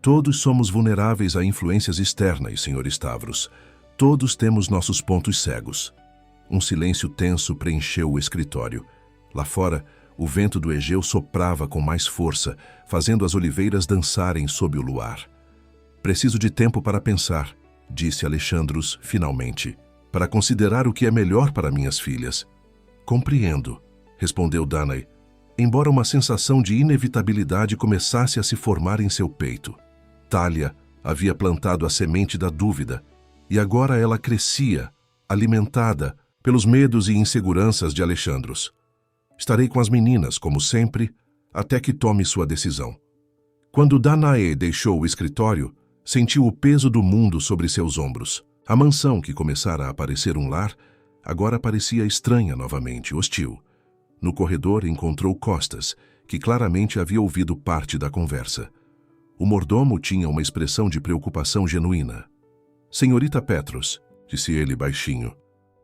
todos somos vulneráveis a influências externas, Sr. Stavros. Todos temos nossos pontos cegos. Um silêncio tenso preencheu o escritório. Lá fora, o vento do Egeu soprava com mais força, fazendo as oliveiras dançarem sob o luar. Preciso de tempo para pensar, disse Alexandros finalmente, para considerar o que é melhor para minhas filhas. Compreendo, respondeu Danae, embora uma sensação de inevitabilidade começasse a se formar em seu peito. Thalia havia plantado a semente da dúvida, e agora ela crescia, alimentada pelos medos e inseguranças de Alexandros. Estarei com as meninas, como sempre, até que tome sua decisão. Quando Danae deixou o escritório, sentiu o peso do mundo sobre seus ombros. A mansão, que começara a parecer um lar, agora parecia estranha novamente, hostil. No corredor encontrou Costas, que claramente havia ouvido parte da conversa. O mordomo tinha uma expressão de preocupação genuína. Senhorita Petros, disse ele baixinho,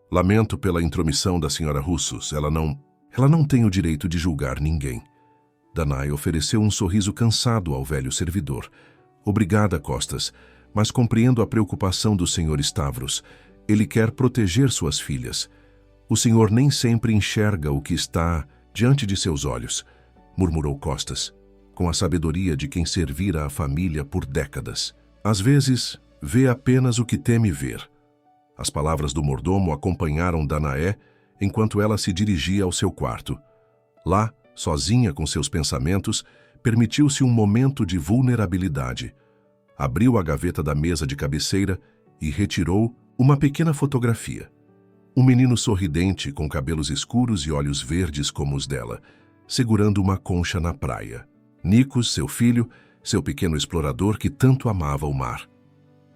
lamento pela intromissão da senhora Russos. Ela não tem o direito de julgar ninguém. Danae ofereceu um sorriso cansado ao velho servidor. Obrigada, Costas, mas compreendo a preocupação do senhor Stavros. Ele quer proteger suas filhas. O senhor nem sempre enxerga o que está diante de seus olhos, murmurou Costas, com a sabedoria de quem servira a família por décadas. Às vezes, vê apenas o que teme ver. As palavras do mordomo acompanharam Danae enquanto ela se dirigia ao seu quarto. Lá, sozinha com seus pensamentos, permitiu-se um momento de vulnerabilidade. Abriu a gaveta da mesa de cabeceira e retirou uma pequena fotografia. Um menino sorridente com cabelos escuros e olhos verdes como os dela, segurando uma concha na praia. Nikos, seu filho, seu pequeno explorador que tanto amava o mar.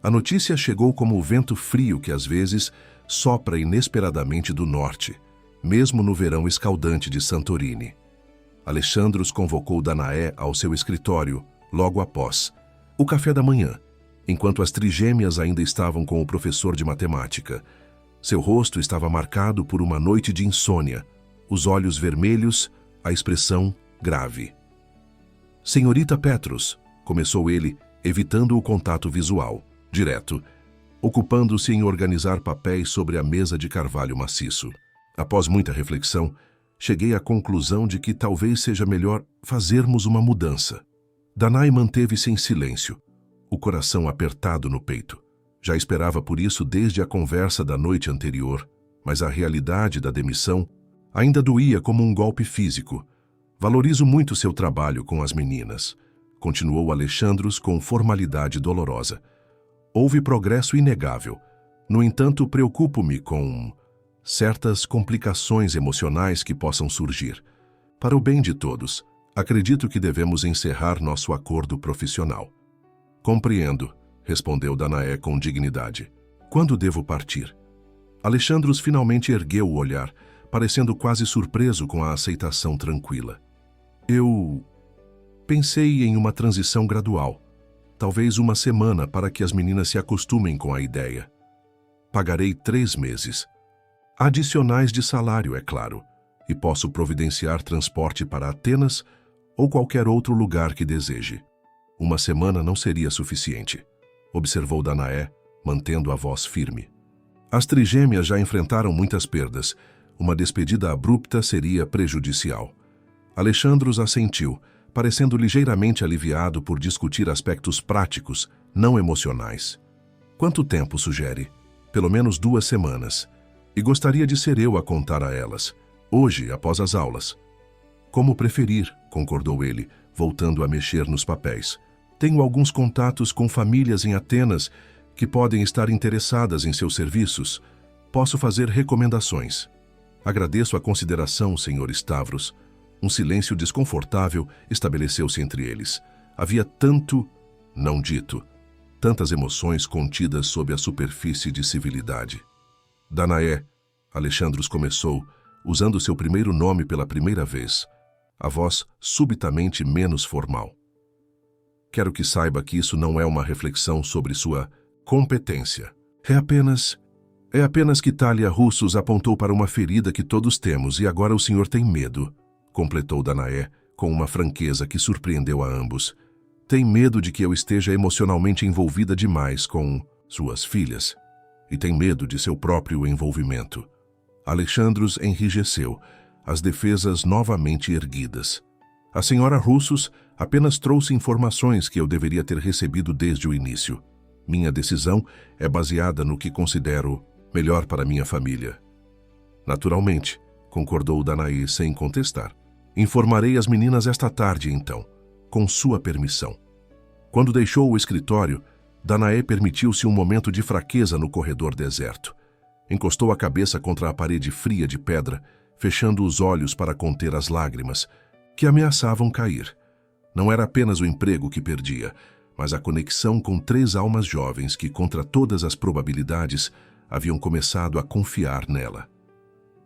A notícia chegou como o vento frio que às vezes sopra inesperadamente do norte, mesmo no verão escaldante de Santorini. Alexandros convocou Danae ao seu escritório, logo após o café da manhã, enquanto as trigêmeas ainda estavam com o professor de matemática. Seu rosto estava marcado por uma noite de insônia, os olhos vermelhos, a expressão grave. Senhorita Petros, começou ele, evitando o contato visual, direto, ocupando-se em organizar papéis sobre a mesa de carvalho maciço. Após muita reflexão, cheguei à conclusão de que talvez seja melhor fazermos uma mudança. Danae manteve-se em silêncio, o coração apertado no peito. Já esperava por isso desde a conversa da noite anterior, mas a realidade da demissão ainda doía como um golpe físico. Valorizo muito seu trabalho com as meninas, continuou Alexandros com formalidade dolorosa. Houve progresso inegável. No entanto, preocupo-me com certas complicações emocionais que possam surgir. Para o bem de todos, acredito que devemos encerrar nosso acordo profissional. Compreendo, respondeu Danae com dignidade. Quando devo partir? Alexandros finalmente ergueu o olhar, parecendo quase surpreso com a aceitação tranquila. Eu pensei em uma transição gradual, talvez uma semana para que as meninas se acostumem com a ideia. Pagarei 3 meses. Adicionais de salário, é claro, e posso providenciar transporte para Atenas ou qualquer outro lugar que deseje. Uma semana não seria suficiente, observou Danae, mantendo a voz firme. As trigêmeas já enfrentaram muitas perdas. Uma despedida abrupta seria prejudicial. Alexandros assentiu, parecendo ligeiramente aliviado por discutir aspectos práticos, não emocionais. Quanto tempo sugere? Pelo menos 2 semanas. E gostaria de ser eu a contar a elas, hoje, após as aulas. Como preferir, concordou ele, voltando a mexer nos papéis. Tenho alguns contatos com famílias em Atenas que podem estar interessadas em seus serviços. Posso fazer recomendações. Agradeço a consideração, Sr. Stavros. Um silêncio desconfortável estabeleceu-se entre eles. Havia tanto não dito, tantas emoções contidas sob a superfície de civilidade. Danae, Alexandros começou, usando seu primeiro nome pela primeira vez, a voz subitamente menos formal. Quero que saiba que isso não é uma reflexão sobre sua competência. É apenas que Thalia Russos apontou para uma ferida que todos temos e agora o senhor tem medo, completou Danae com uma franqueza que surpreendeu a ambos. Tem medo de que eu esteja emocionalmente envolvida demais com suas filhas e tem medo de seu próprio envolvimento. Alexandros enrijeceu, as defesas novamente erguidas. A senhora Russos apenas trouxe informações que eu deveria ter recebido desde o início. Minha decisão é baseada no que considero melhor para minha família. Naturalmente, concordou Danae sem contestar. Informarei as meninas esta tarde, então, com sua permissão. Quando deixou o escritório, Danae permitiu-se um momento de fraqueza no corredor deserto. Encostou a cabeça contra a parede fria de pedra, fechando os olhos para conter as lágrimas, que ameaçavam cair. Não era apenas o emprego que perdia, mas a conexão com 3 almas jovens que, contra todas as probabilidades, haviam começado a confiar nela.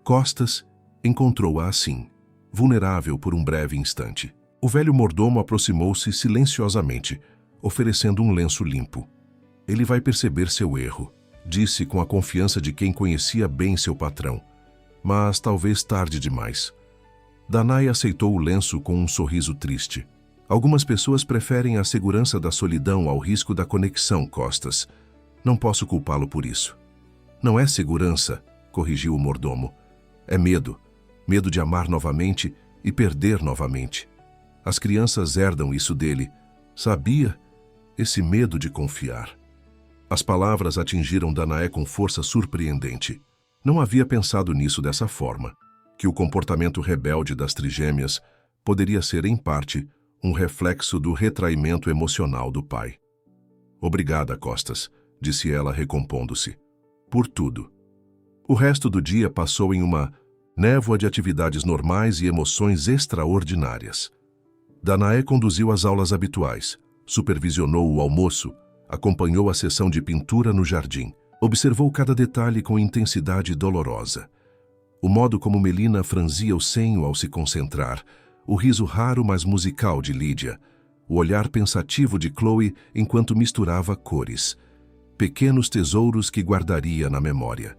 Costas encontrou-a assim, vulnerável por um breve instante. O velho mordomo aproximou-se silenciosamente, oferecendo um lenço limpo. Ele vai perceber seu erro, disse com a confiança de quem conhecia bem seu patrão, mas talvez tarde demais. Danae aceitou o lenço com um sorriso triste. Algumas pessoas preferem a segurança da solidão ao risco da conexão, Costas. Não posso culpá-lo por isso. Não é segurança, corrigiu o mordomo. É medo. Medo de amar novamente e perder novamente. As crianças herdam isso dele. Sabia? Esse medo de confiar. As palavras atingiram Danae com força surpreendente. Não havia pensado nisso dessa forma, que o comportamento rebelde das trigêmeas poderia ser, em parte, um reflexo do retraimento emocional do pai. Obrigada, Costas, disse ela recompondo-se. Por tudo. O resto do dia passou em uma névoa de atividades normais e emoções extraordinárias. Danae conduziu as aulas habituais, supervisionou o almoço, acompanhou a sessão de pintura no jardim, observou cada detalhe com intensidade dolorosa. O modo como Melina franzia o senho ao se concentrar, o riso raro mas musical de Lídia, o olhar pensativo de Chloe enquanto misturava cores, pequenos tesouros que guardaria na memória.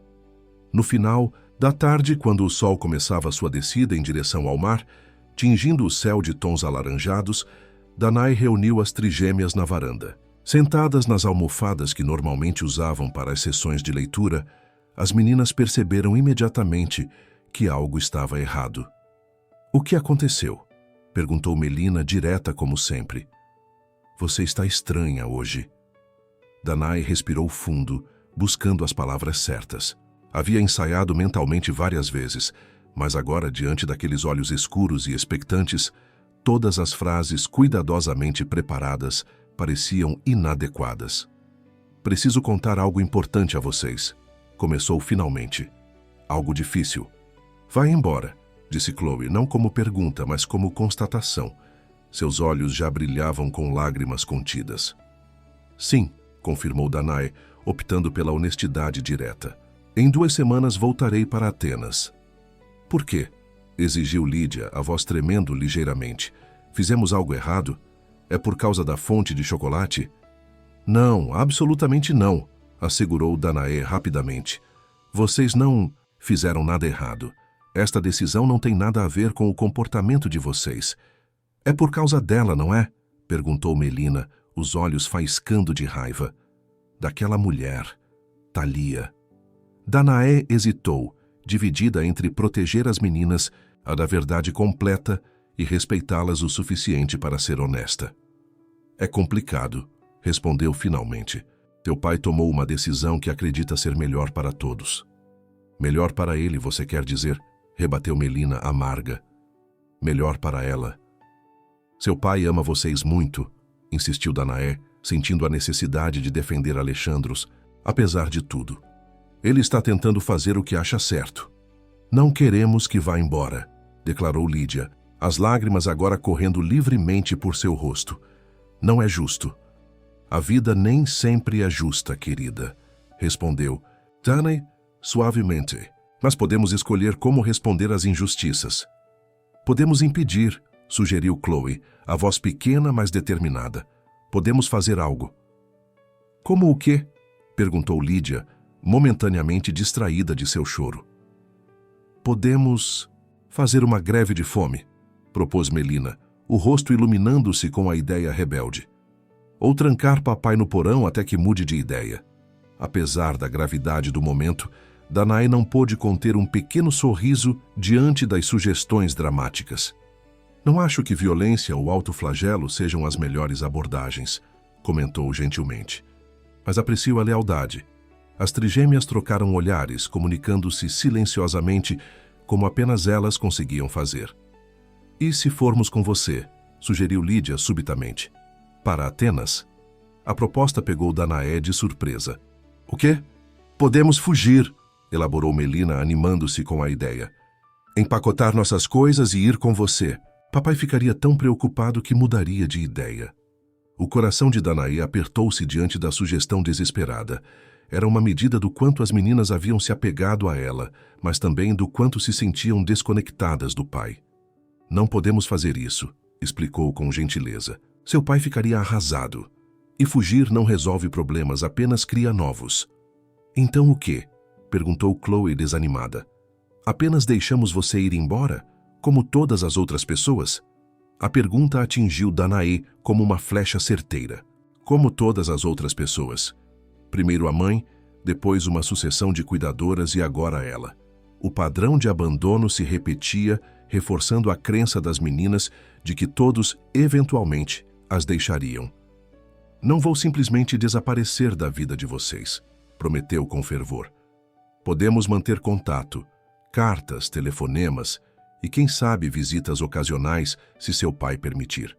No final da tarde, quando o sol começava sua descida em direção ao mar, tingindo o céu de tons alaranjados, Danae reuniu as trigêmeas na varanda. Sentadas nas almofadas que normalmente usavam para as sessões de leitura, as meninas perceberam imediatamente que algo estava errado. O que aconteceu? Perguntou Melina, direta como sempre. Você está estranha hoje. Danae respirou fundo, buscando as palavras certas. Havia ensaiado mentalmente várias vezes, mas agora, diante daqueles olhos escuros e expectantes, todas as frases cuidadosamente preparadas pareciam inadequadas. Preciso contar algo importante a vocês. Começou finalmente. Algo difícil. Vai embora, disse Chloe, não como pergunta, mas como constatação. Seus olhos já brilhavam com lágrimas contidas. Sim, confirmou Danae, optando pela honestidade direta. Em 2 semanas voltarei para Atenas. Por quê? Exigiu Lídia, a voz tremendo ligeiramente. Fizemos algo errado? É por causa da fonte de chocolate? Não, absolutamente não, assegurou Danae rapidamente. Vocês não fizeram nada errado. Esta decisão não tem nada a ver com o comportamento de vocês. É por causa dela, não é? Perguntou Melina, os olhos faiscando de raiva. Daquela mulher, Thalia. Danae hesitou, dividida entre proteger as meninas, a da verdade completa, e respeitá-las o suficiente para ser honesta. É complicado, respondeu finalmente. Teu pai tomou uma decisão que acredita ser melhor para todos. Melhor para ele, você quer dizer? Rebateu Melina amarga. Melhor para ela. Seu pai ama vocês muito, insistiu Danae, sentindo a necessidade de defender Alexandros, apesar de tudo. Ele está tentando fazer o que acha certo. Não queremos que vá embora, declarou Lídia, as lágrimas agora correndo livremente por seu rosto. Não é justo. A vida nem sempre é justa, querida, respondeu Danae suavemente. Mas podemos escolher como responder às injustiças. Podemos impedir, sugeriu Chloe, a voz pequena, mas determinada. Podemos fazer algo. Como o quê? Perguntou Lídia, momentaneamente distraída de seu choro. Podemos fazer uma greve de fome, propôs Melina, o rosto iluminando-se com a ideia rebelde. Ou trancar papai no porão até que mude de ideia. Apesar da gravidade do momento, Danae não pôde conter um pequeno sorriso diante das sugestões dramáticas. Não acho que violência ou autoflagelo sejam as melhores abordagens, comentou gentilmente. Mas aprecio a lealdade. As trigêmeas trocaram olhares, comunicando-se silenciosamente, como apenas elas conseguiam fazer. E se formos com você? Sugeriu Lídia subitamente. Para Atenas? A proposta pegou Danae de surpresa. O quê? Podemos fugir, elaborou Melina, animando-se com a ideia. Empacotar nossas coisas e ir com você. Papai ficaria tão preocupado que mudaria de ideia. O coração de Danae apertou-se diante da sugestão desesperada. Era uma medida do quanto as meninas haviam se apegado a ela, mas também do quanto se sentiam desconectadas do pai. Não podemos fazer isso, explicou com gentileza. Seu pai ficaria arrasado. E fugir não resolve problemas, apenas cria novos. Então o quê? Perguntou Chloe desanimada. Apenas deixamos você ir embora, como todas as outras pessoas? A pergunta atingiu Danae como uma flecha certeira. Como todas as outras pessoas. Primeiro a mãe, depois uma sucessão de cuidadoras e agora ela. O padrão de abandono se repetia, reforçando a crença das meninas de que todos, eventualmente, as deixariam. Não vou simplesmente desaparecer da vida de vocês, prometeu com fervor. Podemos manter contato, cartas, telefonemas e, quem sabe, visitas ocasionais, se seu pai permitir.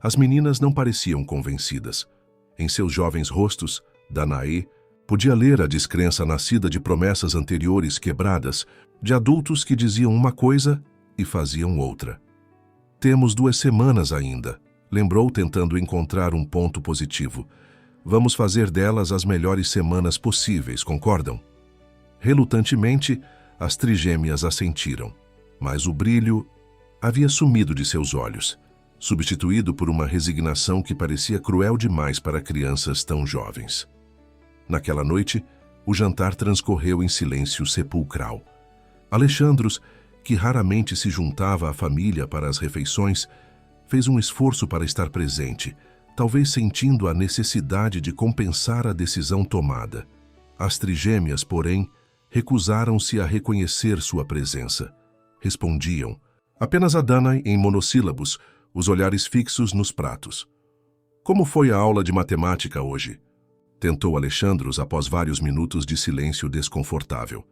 As meninas não pareciam convencidas. Em seus jovens rostos, Danae podia ler a descrença nascida de promessas anteriores quebradas, de adultos que diziam uma coisa e faziam outra. Temos 2 semanas ainda, lembrou tentando encontrar um ponto positivo. Vamos fazer delas as melhores semanas possíveis, concordam? Relutantemente, as trigêmeas assentiram, mas o brilho havia sumido de seus olhos, substituído por uma resignação que parecia cruel demais para crianças tão jovens. Naquela noite, o jantar transcorreu em silêncio sepulcral. Alexandros, que raramente se juntava à família para as refeições, fez um esforço para estar presente, talvez sentindo a necessidade de compensar a decisão tomada. As trigêmeas, porém, recusaram-se a reconhecer sua presença. Respondiam, apenas a Danae em monossílabos, os olhares fixos nos pratos. Como foi a aula de matemática hoje? Tentou Alexandros após vários minutos de silêncio desconfortável.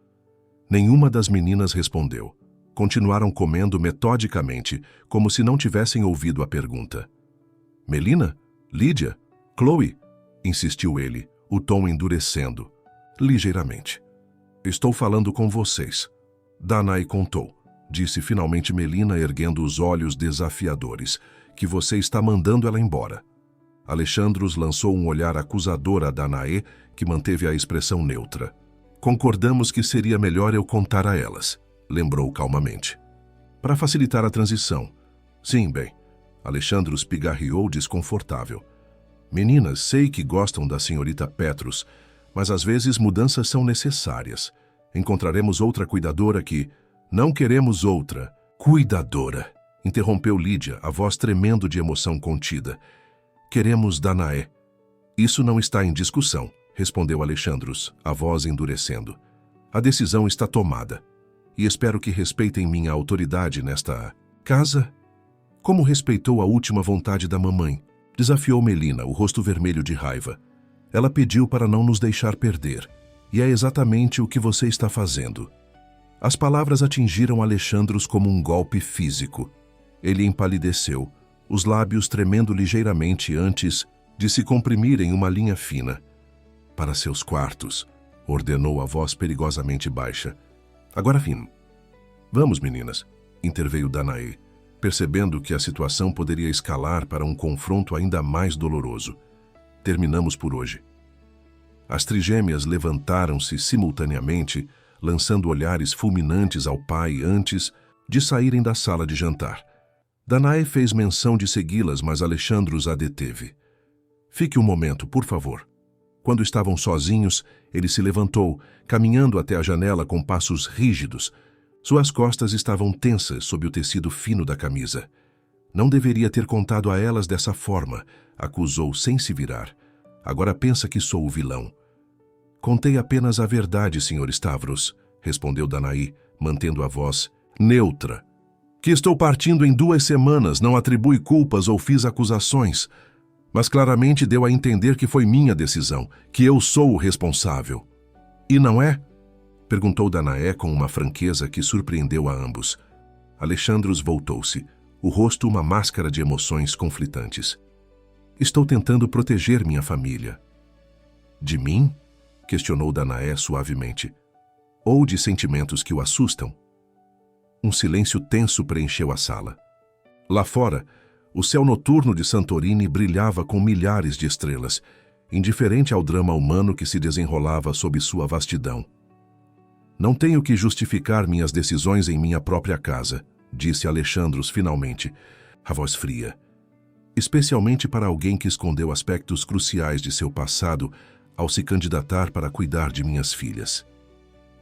Nenhuma das meninas respondeu. Continuaram comendo metodicamente, como se não tivessem ouvido a pergunta. Melina? Lídia? Chloe? Insistiu ele, o tom endurecendo, ligeiramente. Estou falando com vocês. Danae contou, disse finalmente Melina erguendo os olhos desafiadores, que você está mandando ela embora. Alexandros lançou um olhar acusador a Danae, que manteve a expressão neutra. Concordamos que seria melhor eu contar a elas, lembrou calmamente. Para facilitar a transição. Sim, bem. Alexandros pigarreou desconfortável. Meninas, sei que gostam da senhorita Petrus, mas às vezes mudanças são necessárias. Encontraremos outra cuidadora que... Não queremos outra. Cuidadora, interrompeu Lídia, a voz tremendo de emoção contida. Queremos Danae. Isso não está em discussão, respondeu Alexandros, a voz endurecendo. A decisão está tomada. E espero que respeitem minha autoridade nesta casa. Como respeitou a última vontade da mamãe? Desafiou Melina, o rosto vermelho de raiva. Ela pediu para não nos deixar perder. E é exatamente o que você está fazendo. As palavras atingiram Alexandros como um golpe físico. Ele empalideceu, os lábios tremendo ligeiramente antes de se comprimir em uma linha fina. Para seus quartos, ordenou a voz perigosamente baixa. Agora fim. Vamos, meninas, interveio Danae, percebendo que a situação poderia escalar para um confronto ainda mais doloroso. Terminamos por hoje. As trigêmeas levantaram-se simultaneamente, lançando olhares fulminantes ao pai antes de saírem da sala de jantar. Danae fez menção de segui-las, mas Alexandros a deteve. Fique um momento, por favor. Quando estavam sozinhos, ele se levantou, caminhando até a janela com passos rígidos. Suas costas estavam tensas sob o tecido fino da camisa. Não deveria ter contado a elas dessa forma, acusou sem se virar. Agora pensa que sou o vilão. Contei apenas a verdade, Sr. Stavros, respondeu Danae, mantendo a voz neutra. Que estou partindo em 2 semanas, não atribui culpas ou fiz acusações, mas claramente deu a entender que foi minha decisão, que eu sou o responsável. E não é? Perguntou Danae com uma franqueza que surpreendeu a ambos. Alexandros voltou-se, o rosto uma máscara de emoções conflitantes. Estou tentando proteger minha família. De mim? Questionou Danae suavemente. Ou de sentimentos que o assustam? Um silêncio tenso preencheu a sala. Lá fora, o céu noturno de Santorini brilhava com milhares de estrelas, indiferente ao drama humano que se desenrolava sob sua vastidão. Não tenho que justificar minhas decisões em minha própria casa, disse Alexandros finalmente, a voz fria. Especialmente para alguém que escondeu aspectos cruciais de seu passado ao se candidatar para cuidar de minhas filhas.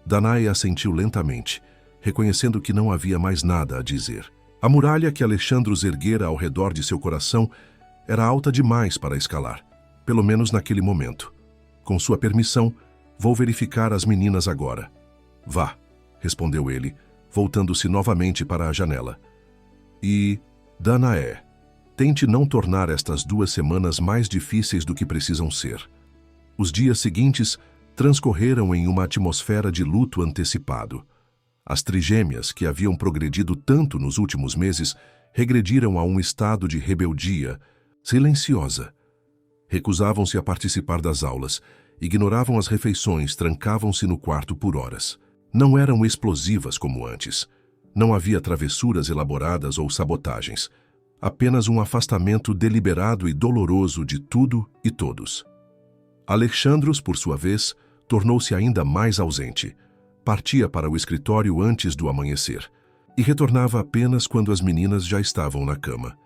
Danae assentiu lentamente, reconhecendo que não havia mais nada a dizer. A muralha que Alexandros erguera ao redor de seu coração era alta demais para escalar, pelo menos naquele momento. Com sua permissão, vou verificar as meninas agora. Vá, respondeu ele, voltando-se novamente para a janela. E, Danae, tente não tornar estas 2 semanas mais difíceis do que precisam ser. Os dias seguintes transcorreram em uma atmosfera de luto antecipado. As trigêmeas, que haviam progredido tanto nos últimos meses, regrediram a um estado de rebeldia silenciosa. Recusavam-se a participar das aulas, ignoravam as refeições, trancavam-se no quarto por horas. Não eram explosivas como antes. Não havia travessuras elaboradas ou sabotagens. Apenas um afastamento deliberado e doloroso de tudo e todos. Alexandros, por sua vez, tornou-se ainda mais ausente. Partia para o escritório antes do amanhecer e retornava apenas quando as meninas já estavam na cama.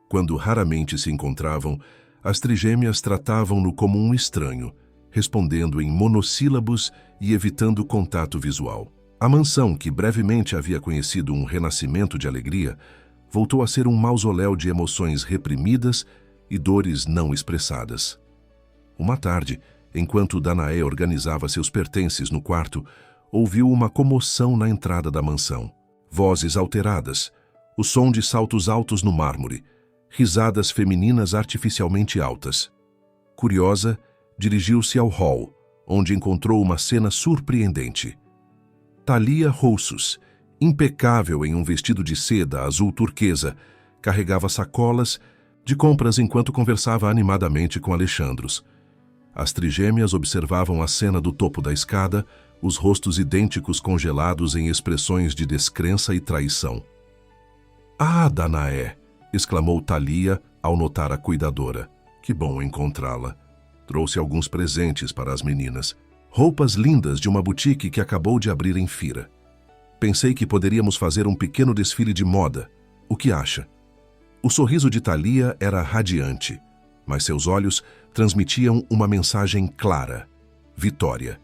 Quando raramente se encontravam, as trigêmeas tratavam-no como um estranho, respondendo em monossílabos e evitando contato visual. A mansão, que brevemente havia conhecido um renascimento de alegria, voltou a ser um mausoléu de emoções reprimidas e dores não expressadas. Uma tarde, enquanto Danae organizava seus pertences no quarto, ouviu uma comoção na entrada da mansão. Vozes alteradas, o som de saltos altos no mármore, risadas femininas artificialmente altas. Curiosa, dirigiu-se ao hall, onde encontrou uma cena surpreendente. Thalia Roussos, impecável em um vestido de seda azul turquesa, carregava sacolas de compras enquanto conversava animadamente com Alexandros. As trigêmeas observavam a cena do topo da escada, os rostos idênticos congelados em expressões de descrença e traição. "Ah, Danae!" exclamou Thalia ao notar a cuidadora. "Que bom encontrá-la. Trouxe alguns presentes para as meninas. Roupas lindas de uma boutique que acabou de abrir em Fira. Pensei que poderíamos fazer um pequeno desfile de moda. O que acha?" O sorriso de Thalia era radiante, mas seus olhos transmitiam uma mensagem clara. Vitória.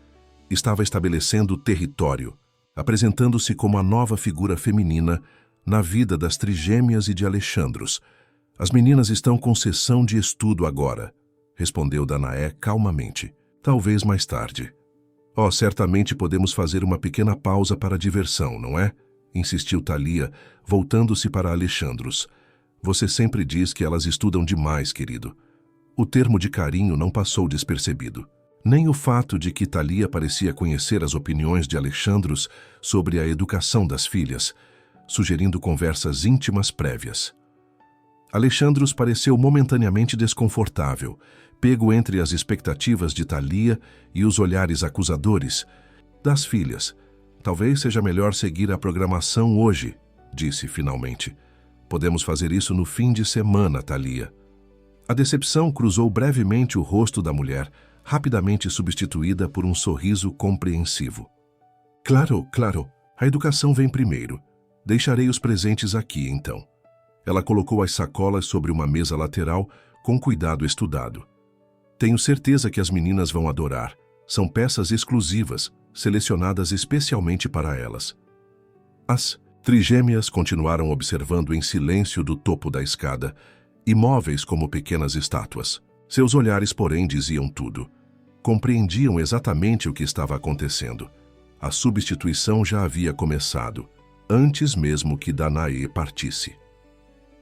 Estava estabelecendo território, apresentando-se como a nova figura feminina na vida das trigêmeas e de Alexandros. "As meninas estão com sessão de estudo agora", respondeu Danae calmamente. "Talvez mais tarde." "Oh, certamente podemos fazer uma pequena pausa para diversão, não é?" insistiu Thalia, voltando-se para Alexandros. "Você sempre diz que elas estudam demais, querido." O termo de carinho não passou despercebido. Nem o fato de que Thalia parecia conhecer as opiniões de Alexandros sobre a educação das filhas, sugerindo conversas íntimas prévias. Alexandros pareceu momentaneamente desconfortável, pego entre as expectativas de Thalia e os olhares acusadores das filhas. "Talvez seja melhor seguir a programação hoje", disse finalmente. "Podemos fazer isso no fim de semana, Thalia." A decepção cruzou brevemente o rosto da mulher, rapidamente substituída por um sorriso compreensivo. "Claro, claro. A educação vem primeiro. Deixarei os presentes aqui, então." Ela colocou as sacolas sobre uma mesa lateral com cuidado estudado. Tenho certeza que as meninas vão adorar. São peças exclusivas, selecionadas especialmente para elas. As trigêmeas continuaram observando em silêncio do topo da escada, imóveis como pequenas estátuas. Seus olhares, porém, diziam tudo. Compreendiam exatamente o que estava acontecendo. A substituição já havia começado, antes mesmo que Danae partisse.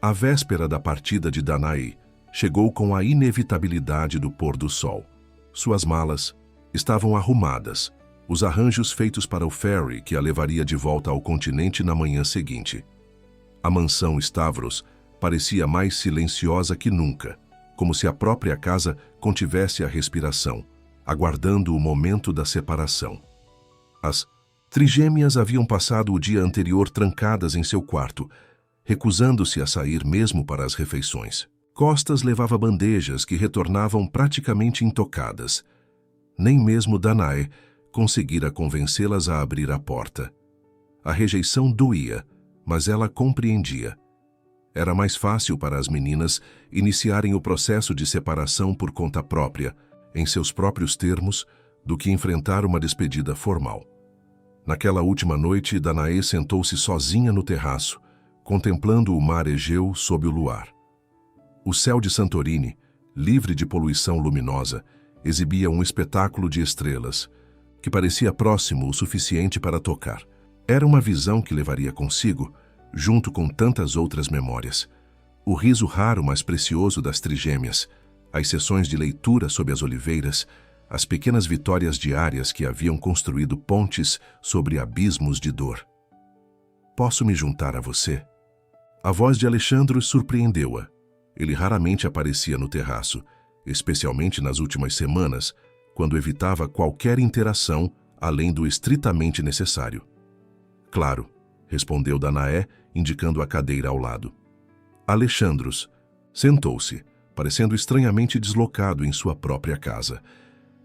A véspera da partida de Danae chegou com a inevitabilidade do pôr do sol. Suas malas estavam arrumadas, os arranjos feitos para o ferry que a levaria de volta ao continente na manhã seguinte. A mansão Stavros parecia mais silenciosa que nunca, como se a própria casa contivesse a respiração, aguardando o momento da separação. As trigêmeas haviam passado o dia anterior trancadas em seu quarto, recusando-se a sair mesmo para as refeições. Costas levava bandejas que retornavam praticamente intocadas. Nem mesmo Danae conseguira convencê-las a abrir a porta. A rejeição doía, mas ela compreendia. Era mais fácil para as meninas iniciarem o processo de separação por conta própria, em seus próprios termos, do que enfrentar uma despedida formal. Naquela última noite, Danae sentou-se sozinha no terraço, contemplando o mar Egeu sob o luar. O céu de Santorini, livre de poluição luminosa, exibia um espetáculo de estrelas, que parecia próximo o suficiente para tocar. Era uma visão que levaria consigo, junto com tantas outras memórias, o riso raro mas precioso das trigêmeas, as sessões de leitura sob as oliveiras, as pequenas vitórias diárias que haviam construído pontes sobre abismos de dor. Posso me juntar a você? A voz de Alexandros surpreendeu-a. Ele raramente aparecia no terraço, especialmente nas últimas semanas, quando evitava qualquer interação além do estritamente necessário. Claro, respondeu Danae, indicando a cadeira ao lado. Alexandros sentou-se, parecendo estranhamente deslocado em sua própria casa.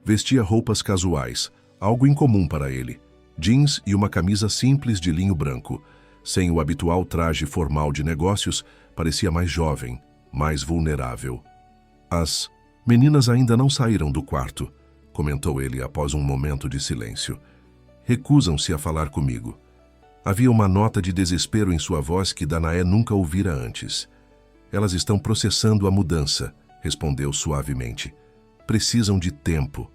Vestia roupas casuais, algo incomum para ele, jeans e uma camisa simples de linho branco. Sem o habitual traje formal de negócios, parecia mais jovem, mais vulnerável. As meninas ainda não saíram do quarto, comentou ele após um momento de silêncio. Recusam-se a falar comigo. Havia uma nota de desespero em sua voz que Danae nunca ouvira antes. Elas estão processando a mudança, respondeu suavemente. Precisam de tempo.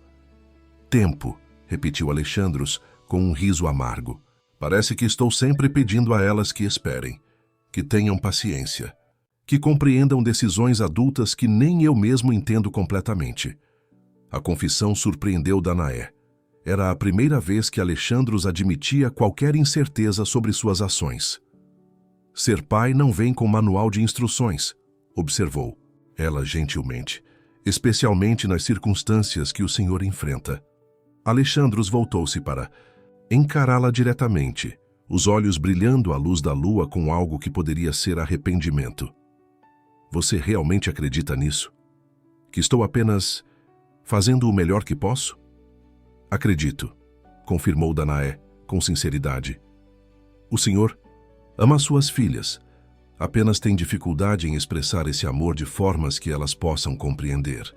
Tempo, repetiu Alexandros com um riso amargo. Parece que estou sempre pedindo a elas que esperem, que tenham paciência, que compreendam decisões adultas que nem eu mesmo entendo completamente. A confissão surpreendeu Danae. Era a primeira vez que Alexandros admitia qualquer incerteza sobre suas ações. Ser pai não vem com manual de instruções, observou ela gentilmente, especialmente nas circunstâncias que o senhor enfrenta. Alexandros voltou-se para encará-la diretamente, os olhos brilhando à luz da lua com algo que poderia ser arrependimento. Você realmente acredita nisso? Que estou apenas fazendo o melhor que posso? Acredito, confirmou Danae, com sinceridade. O senhor ama suas filhas, apenas tem dificuldade em expressar esse amor de formas que elas possam compreender.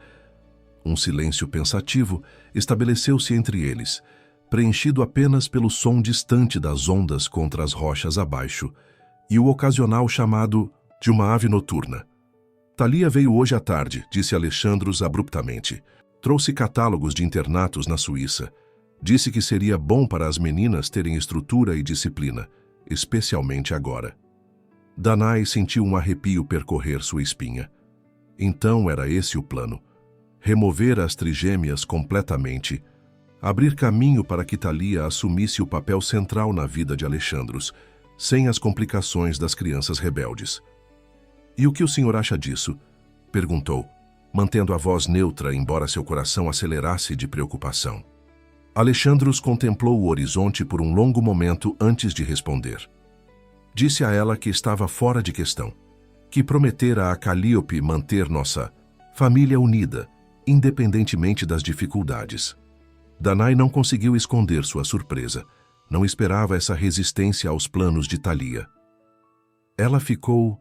Um silêncio pensativo estabeleceu-se entre eles, preenchido apenas pelo som distante das ondas contra as rochas abaixo e o ocasional chamado de uma ave noturna. Thalia veio hoje à tarde, disse Alexandros abruptamente. Trouxe catálogos de internatos na Suíça. Disse que seria bom para as meninas terem estrutura e disciplina, especialmente agora. Danae sentiu um arrepio percorrer sua espinha. Então era esse o plano. Remover as trigêmeas completamente, abrir caminho para que Thalia assumisse o papel central na vida de Alexandros, sem as complicações das crianças rebeldes. E o que o senhor acha disso? Perguntou, mantendo a voz neutra, embora seu coração acelerasse de preocupação. Alexandros contemplou o horizonte por um longo momento antes de responder. Disse a ela que estava fora de questão, que prometera a Calíope manter nossa família unida, independentemente das dificuldades. Danae não conseguiu esconder sua surpresa. Não esperava essa resistência aos planos de Thalia. Ela ficou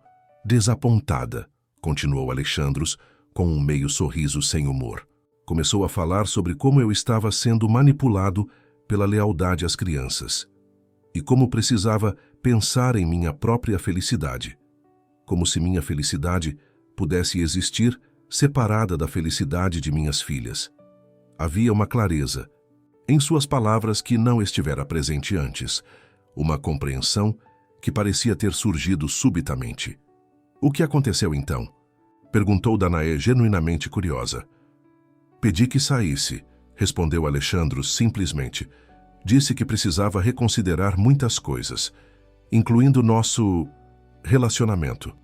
Desapontada, continuou Alexandros, com um meio sorriso sem humor. Começou a falar sobre como eu estava sendo manipulado pela lealdade às crianças e como precisava pensar em minha própria felicidade, como se minha felicidade pudesse existir separada da felicidade de minhas filhas. Havia uma clareza em suas palavras que não estivera presente antes, uma compreensão que parecia ter surgido subitamente. O que aconteceu então? Perguntou Danae genuinamente curiosa. Pedi que saísse, respondeu Alexandros simplesmente. Disse que precisava reconsiderar muitas coisas, incluindo nosso relacionamento.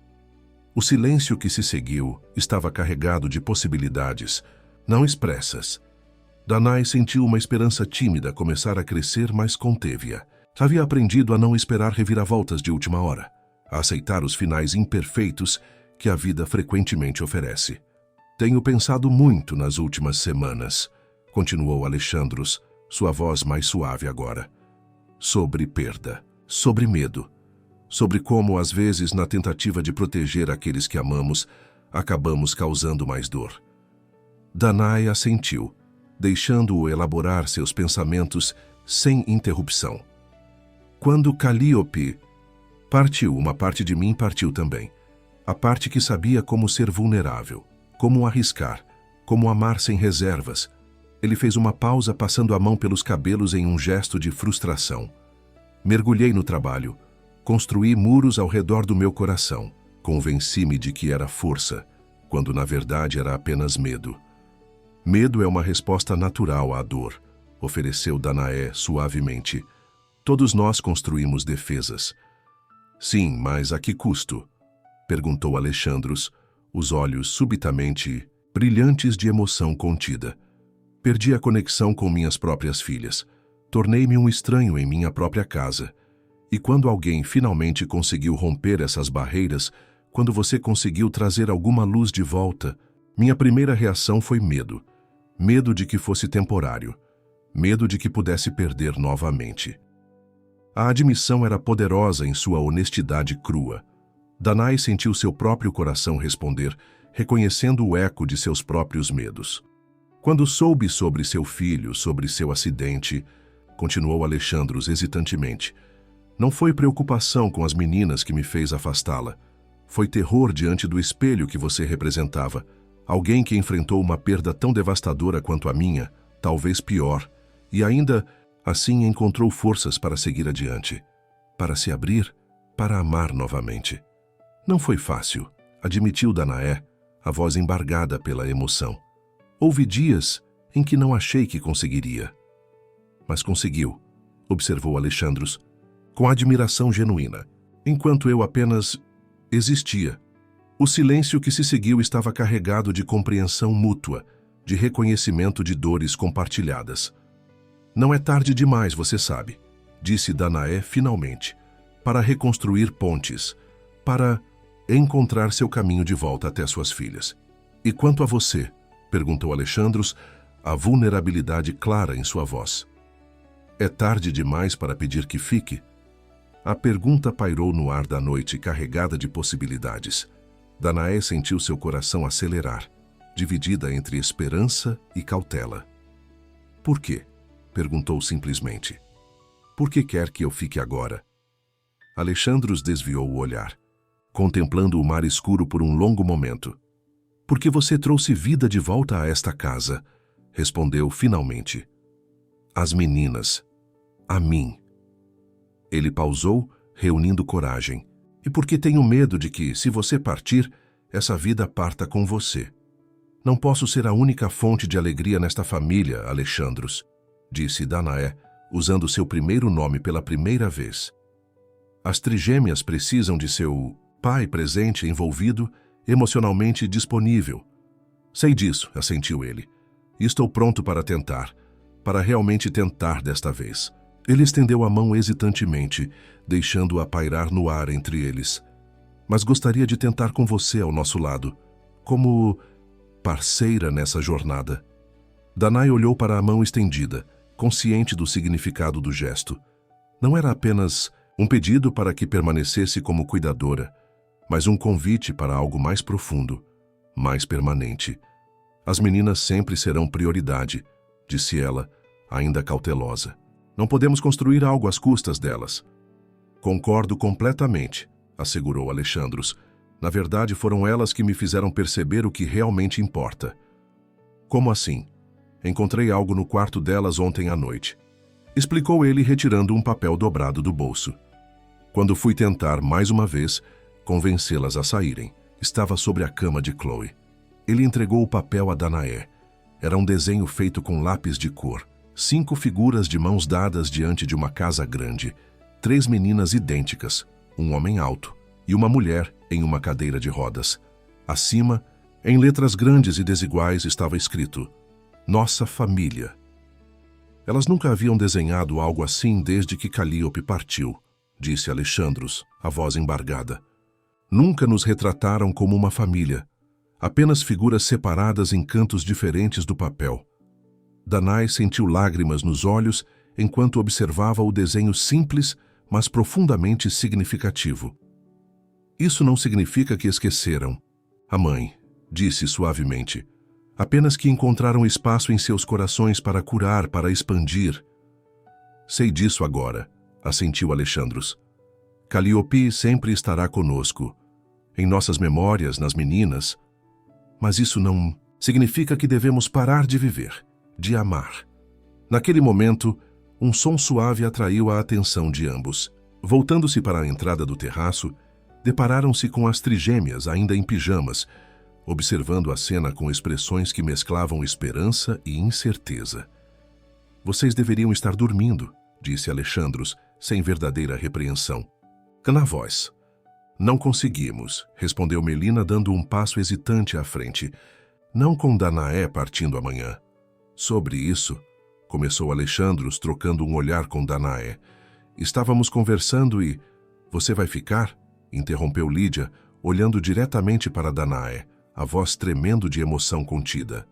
O silêncio que se seguiu estava carregado de possibilidades, não expressas. Danae sentiu uma esperança tímida começar a crescer, mas conteve-a. Havia aprendido a não esperar reviravoltas de última hora, a aceitar os finais imperfeitos que a vida frequentemente oferece. Tenho pensado muito nas últimas semanas, continuou Alexandros, sua voz mais suave agora. Sobre perda, sobre medo, sobre como, às vezes, na tentativa de proteger aqueles que amamos, acabamos causando mais dor. Danae assentiu, deixando-o elaborar seus pensamentos sem interrupção. Quando Calíope partiu, uma parte de mim partiu também. A parte que sabia como ser vulnerável, como arriscar, como amar sem reservas. Ele fez uma pausa, passando a mão pelos cabelos em um gesto de frustração. Mergulhei no trabalho, construí muros ao redor do meu coração. Convenci-me de que era força, quando na verdade era apenas medo. Medo é uma resposta natural à dor, ofereceu Danae suavemente. Todos nós construímos defesas. Sim, mas a que custo? Perguntou Alexandros, os olhos subitamente brilhantes de emoção contida. Perdi a conexão com minhas próprias filhas. Tornei-me um estranho em minha própria casa. E quando alguém finalmente conseguiu romper essas barreiras, quando você conseguiu trazer alguma luz de volta, minha primeira reação foi medo. Medo de que fosse temporário. Medo de que pudesse perder novamente. A admissão era poderosa em sua honestidade crua. Danae sentiu seu próprio coração responder, reconhecendo o eco de seus próprios medos. Quando soube sobre seu filho, sobre seu acidente, continuou Alexandros hesitantemente, não foi preocupação com as meninas que me fez afastá-la. Foi terror diante do espelho que você representava. Alguém que enfrentou uma perda tão devastadora quanto a minha, talvez pior, e ainda assim encontrou forças para seguir adiante, para se abrir, para amar novamente. Não foi fácil, admitiu Danae, a voz embargada pela emoção. Houve dias em que não achei que conseguiria. Mas conseguiu, observou Alexandros, com admiração genuína, enquanto eu apenas existia. O silêncio que se seguiu estava carregado de compreensão mútua, de reconhecimento de dores compartilhadas. Não é tarde demais, você sabe, disse Danae finalmente, para reconstruir pontes, para encontrar seu caminho de volta até suas filhas. E quanto a você? Perguntou Alexandros, a vulnerabilidade clara em sua voz. É tarde demais para pedir que fique? A pergunta pairou no ar da noite, carregada de possibilidades. Danae sentiu seu coração acelerar, dividida entre esperança e cautela. Por quê? Perguntou simplesmente. Por que quer que eu fique agora? Alexandros desviou o olhar, contemplando o mar escuro por um longo momento. Porque você trouxe vida de volta a esta casa, respondeu finalmente. As meninas. A mim. Ele pausou, reunindo coragem. E porque tenho medo de que, se você partir, essa vida parta com você. Não posso ser a única fonte de alegria nesta família, Alexandros, disse Danae, usando seu primeiro nome pela primeira vez. As trigêmeas precisam de seu pai presente, envolvido, emocionalmente disponível. Sei disso, assentiu ele. E estou pronto para tentar, para realmente tentar desta vez. Ele estendeu a mão hesitantemente, deixando-a pairar no ar entre eles. Mas gostaria de tentar com você ao nosso lado, como parceira nessa jornada. Danae olhou para a mão estendida, consciente do significado do gesto. Não era apenas um pedido para que permanecesse como cuidadora. mas um convite para algo mais profundo, mais permanente. As meninas sempre serão prioridade, disse ela, ainda cautelosa. Não podemos construir algo às custas delas. Concordo completamente, assegurou Alexandros. Na verdade, foram elas que me fizeram perceber o que realmente importa. Como assim? Encontrei algo no quarto delas ontem à noite. Explicou ele, retirando um papel dobrado do bolso. Quando fui tentar, mais uma vez, convencê-las a saírem, estava sobre a cama de Chloe. Ele entregou o papel a Danae. Era um desenho feito com lápis de cor. 5 figuras de mãos dadas diante de uma casa grande. 3 meninas idênticas, um homem alto e uma mulher em uma cadeira de rodas. Acima, em letras grandes e desiguais, estava escrito: Nossa família. Elas nunca haviam desenhado algo assim desde que Calliope partiu, disse Alexandros, a voz embargada. Nunca nos retrataram como uma família, apenas figuras separadas em cantos diferentes do papel. Danae sentiu lágrimas nos olhos enquanto observava o desenho simples, mas profundamente significativo. Isso não significa que esqueceram. A mãe disse suavemente. Apenas que encontraram espaço em seus corações para curar, para expandir. Sei disso agora, assentiu Alexandros. Calliope sempre estará conosco, em nossas memórias, nas meninas. Mas isso não significa que devemos parar de viver, de amar. Naquele momento, um som suave atraiu a atenção de ambos. Voltando-se para a entrada do terraço, depararam-se com as trigêmeas, ainda em pijamas, observando a cena com expressões que mesclavam esperança e incerteza. Vocês deveriam estar dormindo, disse Alexandros, sem verdadeira repreensão. Na voz. Não conseguimos, respondeu Melina, dando um passo hesitante à frente. Não com Danae partindo amanhã. Sobre isso, começou Alexandros, trocando um olhar com Danae. Estávamos conversando e... Você vai ficar? Interrompeu Lídia, olhando diretamente para Danae, a voz tremendo de emoção contida.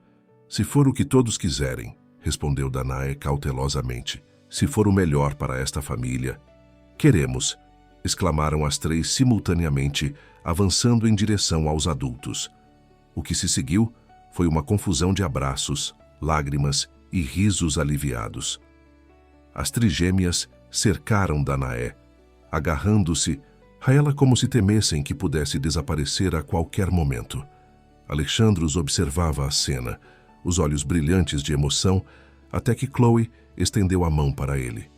Se for o que todos quiserem, respondeu Danae cautelosamente. Se for o melhor para esta família. Queremos, exclamaram as 3 simultaneamente, avançando em direção aos adultos. O que se seguiu foi uma confusão de abraços, lágrimas e risos aliviados. As trigêmeas cercaram Danae, agarrando-se a ela como se temessem que pudesse desaparecer a qualquer momento. Alexandros observava a cena, os olhos brilhantes de emoção, até que Chloe estendeu a mão para ele.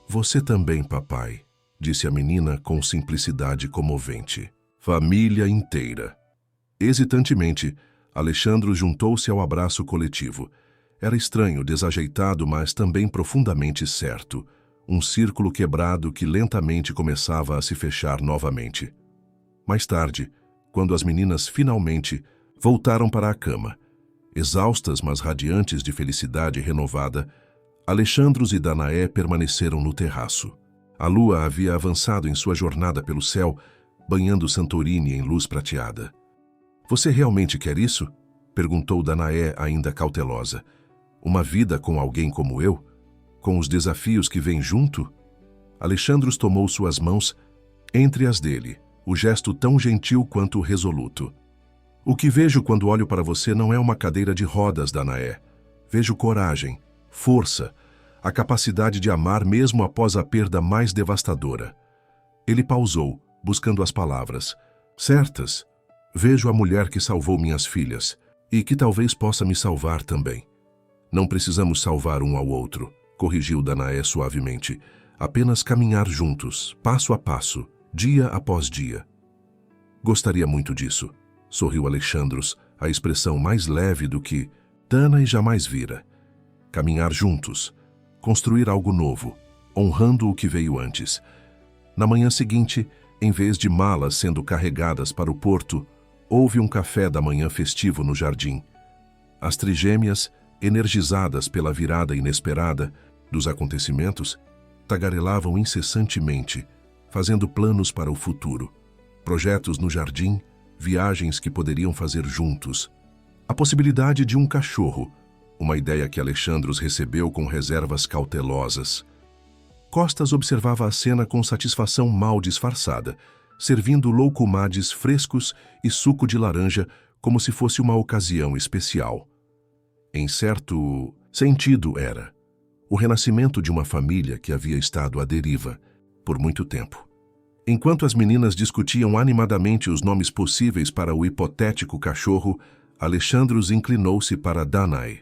Você também, papai, disse a menina com simplicidade comovente. Família inteira. Hesitantemente, Alexandros juntou-se ao abraço coletivo. Era estranho, desajeitado, mas também profundamente certo. Um círculo quebrado que lentamente começava a se fechar novamente. Mais tarde, quando as meninas finalmente voltaram para a cama, exaustas mas radiantes de felicidade renovada, Alexandros e Danae permaneceram no terraço. A lua havia avançado em sua jornada pelo céu, banhando Santorini em luz prateada. Você realmente quer isso? Perguntou Danae, ainda cautelosa. Uma vida com alguém como eu? Com os desafios que vêm junto? Alexandros tomou suas mãos entre as dele, o gesto tão gentil quanto resoluto. O que vejo quando olho para você não é uma cadeira de rodas, Danae. Vejo coragem, força, a capacidade de amar mesmo após a perda mais devastadora. Ele pausou, buscando as palavras certas. Vejo a mulher que salvou minhas filhas e que talvez possa me salvar também. Não precisamos salvar um ao outro, corrigiu Danae suavemente. Apenas caminhar juntos, passo a passo, dia após dia. Gostaria muito disso, sorriu Alexandros, a expressão mais leve do que Danae jamais vira. Caminhar juntos, construir algo novo, honrando o que veio antes. Na manhã seguinte, em vez de malas sendo carregadas para o porto, houve um café da manhã festivo no jardim. As trigêmeas, energizadas pela virada inesperada dos acontecimentos, tagarelavam incessantemente, fazendo planos para o futuro. Projetos no jardim, viagens que poderiam fazer juntos. A possibilidade de um cachorro, uma ideia que Alexandros recebeu com reservas cautelosas. Costas observava a cena com satisfação mal disfarçada. servindo loucumades frescos e suco de laranja como se fosse uma ocasião especial. Em certo sentido era o renascimento de uma família que havia estado à deriva por muito tempo. Enquanto as meninas discutiam animadamente os nomes possíveis para o hipotético cachorro, Alexandros inclinou-se para Danae.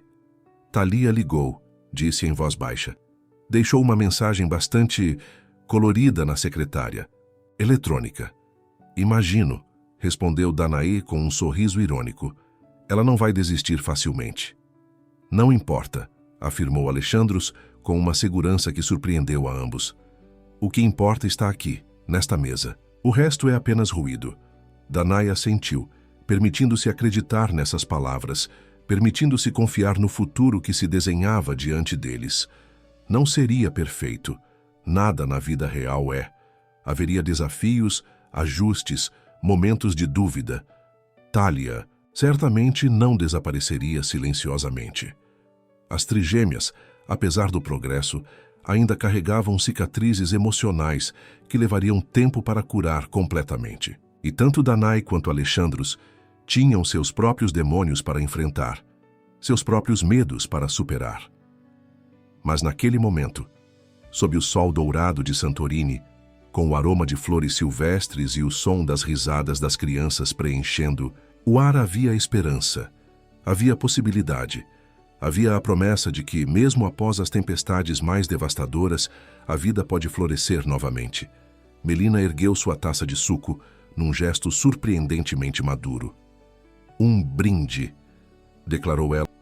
Thalia ligou, disse em voz baixa. Deixou uma mensagem bastante colorida na secretária. Eletrônica. Imagino, respondeu Danae com um sorriso irônico. Ela não vai desistir facilmente. Não importa, afirmou Alexandros com uma segurança que surpreendeu a ambos. O que importa está aqui, nesta mesa. O resto é apenas ruído. Danae assentiu, permitindo-se acreditar nessas palavras, permitindo-se confiar no futuro que se desenhava diante deles. Não seria perfeito. Nada na vida real é. Haveria desafios, ajustes, momentos de dúvida. Thalia certamente não desapareceria silenciosamente. As trigêmeas, apesar do progresso, ainda carregavam cicatrizes emocionais que levariam tempo para curar completamente. E tanto Danae quanto Alexandros tinham seus próprios demônios para enfrentar, seus próprios medos para superar. Mas naquele momento, sob o sol dourado de Santorini, com o aroma de flores silvestres e o som das risadas das crianças preenchendo, o ar havia esperança, havia possibilidade, havia a promessa de que, mesmo após as tempestades mais devastadoras, a vida pode florescer novamente. Melina ergueu sua taça de suco num gesto surpreendentemente maduro. Um brinde, declarou ela.